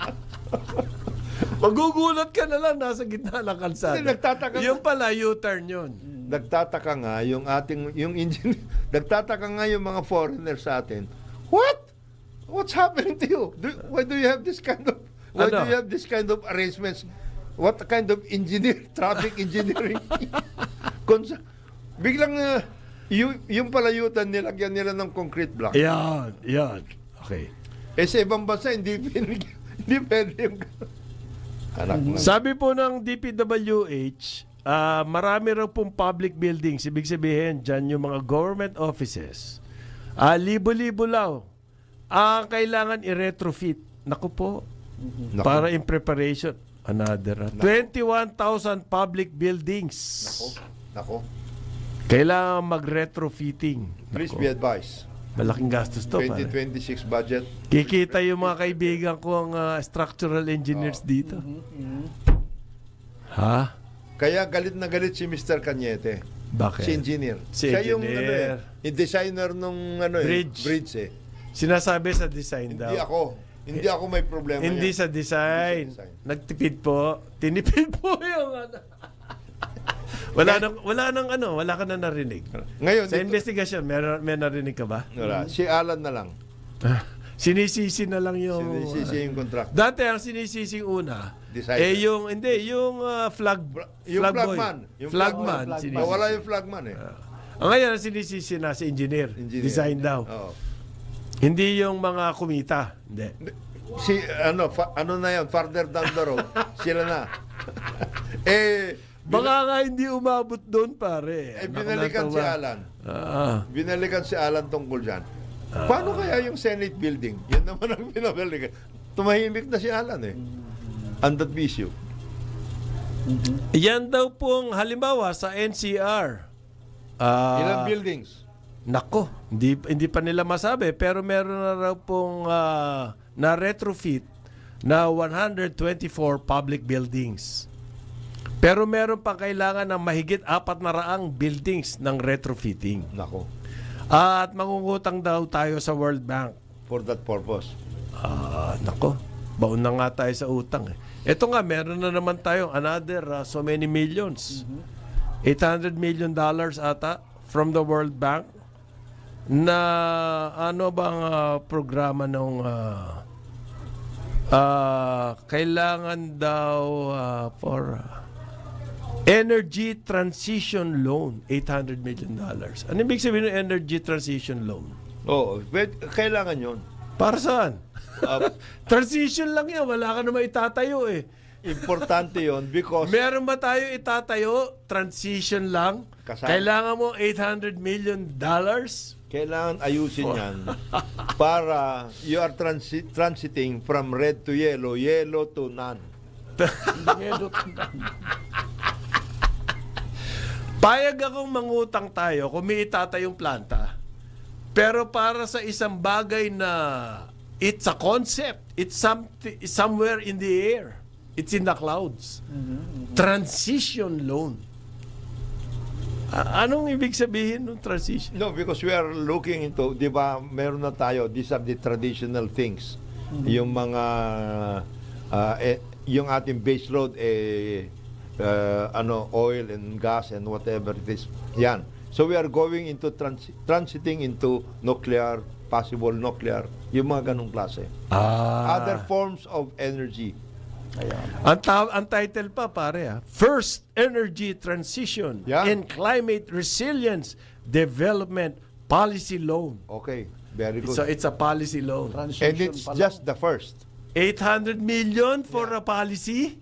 Magugulat ka na lang nasa gitna ng kalsada. Hindi, nagtataka- Yung pala, U-turn yun. nagtataka nga yung engineer, nagtataka nga yung mga foreigners sa atin. What? What's happening to you? Why do you have this kind of arrangements? What kind of traffic engineering? Biglang yung palayutan nilagyan nila ng concrete block. Yan. Okay. Sa ibang bansa, hindi pwede yung anak na. Sabi po ng DPWH, marami raw pong public buildings. Ibig sabihin, dyan yung mga government offices. Libo-libo law. Ang kailangan i-retrofit. Naku po. Naku. Para in preparation. Another. 21,000 public buildings. Nako. Kailangan mag-retrofitting. Please Naku. be advised. Malaking gastos to. Pare. 2026 budget. Kikita yung mga kaibigan ko ang structural engineers dito. Ha? Kaya galit na galit si Mr. Cañete. Bakit? Si engineer. Si Siya yung, engineer. yung designer nung bridge. Sinasabi sa design daw. Hindi ako may problema Hindi yan. sa design. Hindi sa design. Nagtipid po. Tinipid po yung ano. Wala ka na narinig. Ngayon, Sa dito- investigation, may narinig ka ba? Wala. Si Alan na lang. Sinisisi na lang yung... Sinisisi yung contract. Dati ang sinisising una, Designer. yung flag Yung boy. flagman. Yung Flagman. flagman. sinisisi. Wala yung flagman eh. Ang ngayon, ang sinisisi na si engineer. Design daw. Oo. Hindi yung mga kumita. Hindi. Si ano na yan, farther down the road, sila na. Baka nga hindi umabot doon, pare. Binalikan si Alan. Binalikan si Alan tungkol dyan. Paano kaya yung Senate building? Yan naman ang binabalikan. Tumahimik na si Alan eh. On that issue. Yan daw pong halimbawa sa NCR. Ilang buildings? Nako, hindi pa nila masabi. Pero meron na raw pong na retrofit na 124 public buildings. Pero meron pang kailangan ng mahigit 400 buildings ng retrofitting. Nako. At mangungutang daw tayo sa World Bank. For that purpose. Nako, baon na nga tayo sa utang. Ito nga, meron na naman tayong another so many millions. $800 million ata from the World Bank na ano bang programa nung kailangan daw for Energy Transition Loan, $800 million. Ano ibig sabihin ng Energy Transition Loan? Oo, kailangan yun. Para saan? Transition lang yan. Wala ka naman itatayo eh. Importante yun because Meron ba tayo itatayo? Transition lang? Kasama. Kailangan mo $800 million? kailangan ayusin yan para you are transiting from red to yellow, yellow to none. Payag akong mangutang tayo kung may itatayong planta. Pero para sa isang bagay na it's a concept, it's somewhere in the air. It's in the clouds. Transition loan. Anong ibig sabihin ng transition? No, because we are looking into, di ba, meron na tayo, these are the traditional things. Yung mga, yung ating base load, oil and gas and whatever it is. Yan. So we are going into transiting into nuclear, possible nuclear, yung mga ganong klase. Other forms of energy. Ang title pa pare First Energy Transition Yeah. and Climate Resilience Development Policy Loan. Okay, very good. So it's a policy loan. And Transition it's pala. just the first. 800 million for a policy?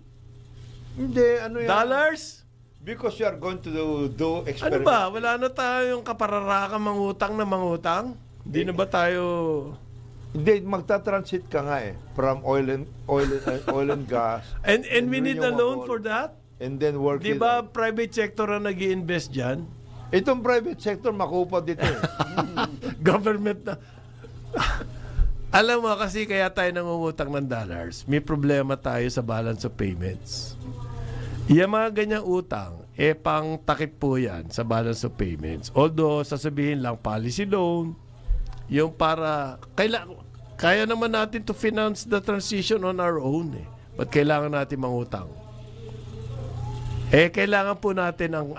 Hindi, ano yan? Dollars? Because you are going to do Ano experiment. ba? Wala na tayong kapararakan mangutang na mangutang? Hindi na ba tayo... Hindi, magta-transit ka nga eh. From oil and gas. And we need a loan renewable, for that? And then work Di it ba out. private sector ang nag-i-invest dyan? Itong private sector, makupad dito eh. Government na. Alam mo kasi kaya tayo nangungutang ng dollars, may problema tayo sa balance of payments. Yung mga ganyang utang, pang takip po yan sa balance of payments. Although, sasabihin lang policy loan, yung para, kaya naman natin to finance the transition on our own eh. But kailangan natin mangutang. Kailangan po natin ang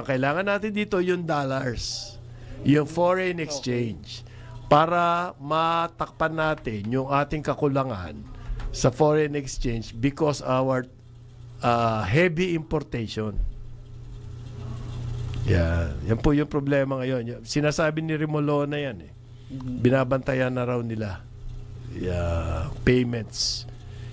kailangan natin dito yung dollars, yung foreign exchange, para matakpan natin yung ating kakulangan sa foreign exchange because our heavy importation. Yan po yung problema ngayon. Sinasabi ni Rimolona yan eh. Binabantayan na raw nila payments,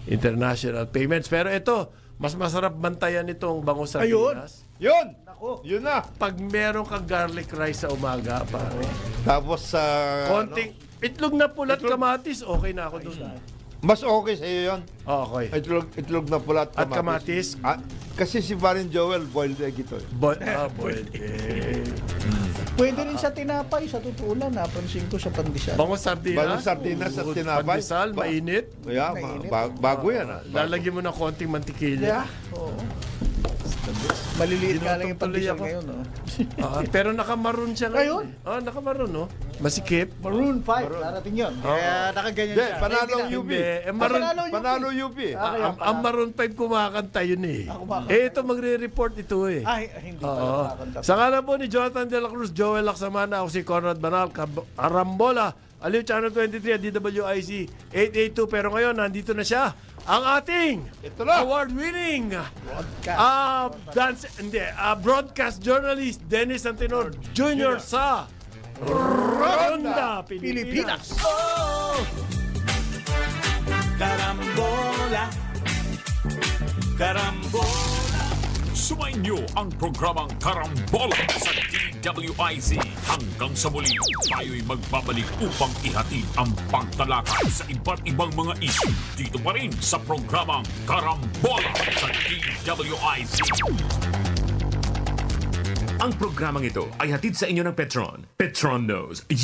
international payments. Pero ito, mas masarap bantayan itong bango sardinas. Yun! Nako. Yun na! Pag meron kang garlic rice sa umaga, pare. Tapos sa... Konting itlog na pulat kamatis, okay na ako doon. mas okay sa iyo yun. Okay. Itlog na pula At kamatis? Kasi si Barin Joel, boiled egg ito. Boiled egg. Pwede rin sa tinapay, sa tutulan, napansin ko sa pandesal. Bango sardinas? Bango sardinas at tinapay. Pandesal, mainit. Kaya, Mainit. bago yan. Lalagyan mo ng konting mantikilya. Oo. Maliliit nga lang yung Tinutuloy pandesal ako. ngayon. Oh. Pero nakamaroon siya Ayun? ngayon. Nakamaroon, no? Masikip. Maroon 5, darating yun. Kaya nakaganyan Hindi, siya. panalo Ready ang na. UP. Panalo UP. Ang Maroon 5 kumakanta yun eh. kumakanta Ito magre-report ito eh. Ay, hindi pala Oo. nakakanta. Sa ngalan po ni Jonathan De La Cruz, Joel Laksamana, ako si Conrad Banal, Arambola, Aliw Channel 23 at DWIC 882. Pero ngayon, nandito na siya, ang ating Ito na. award-winning broadcast journalist Dennis Antenor Jr. sa Ronda Pilipinas. Karambola, karambola. Sumainyo ang programang Karambola sa DWIZ. Hanggang sa muli, tayo'y magbabalik upang ihatid ang pagtalakay sa iba't ibang mga issue dito pa rin sa programang Karambola sa DWIZ. Ang programang ito ay hatid sa inyo ng Petron. Petron knows you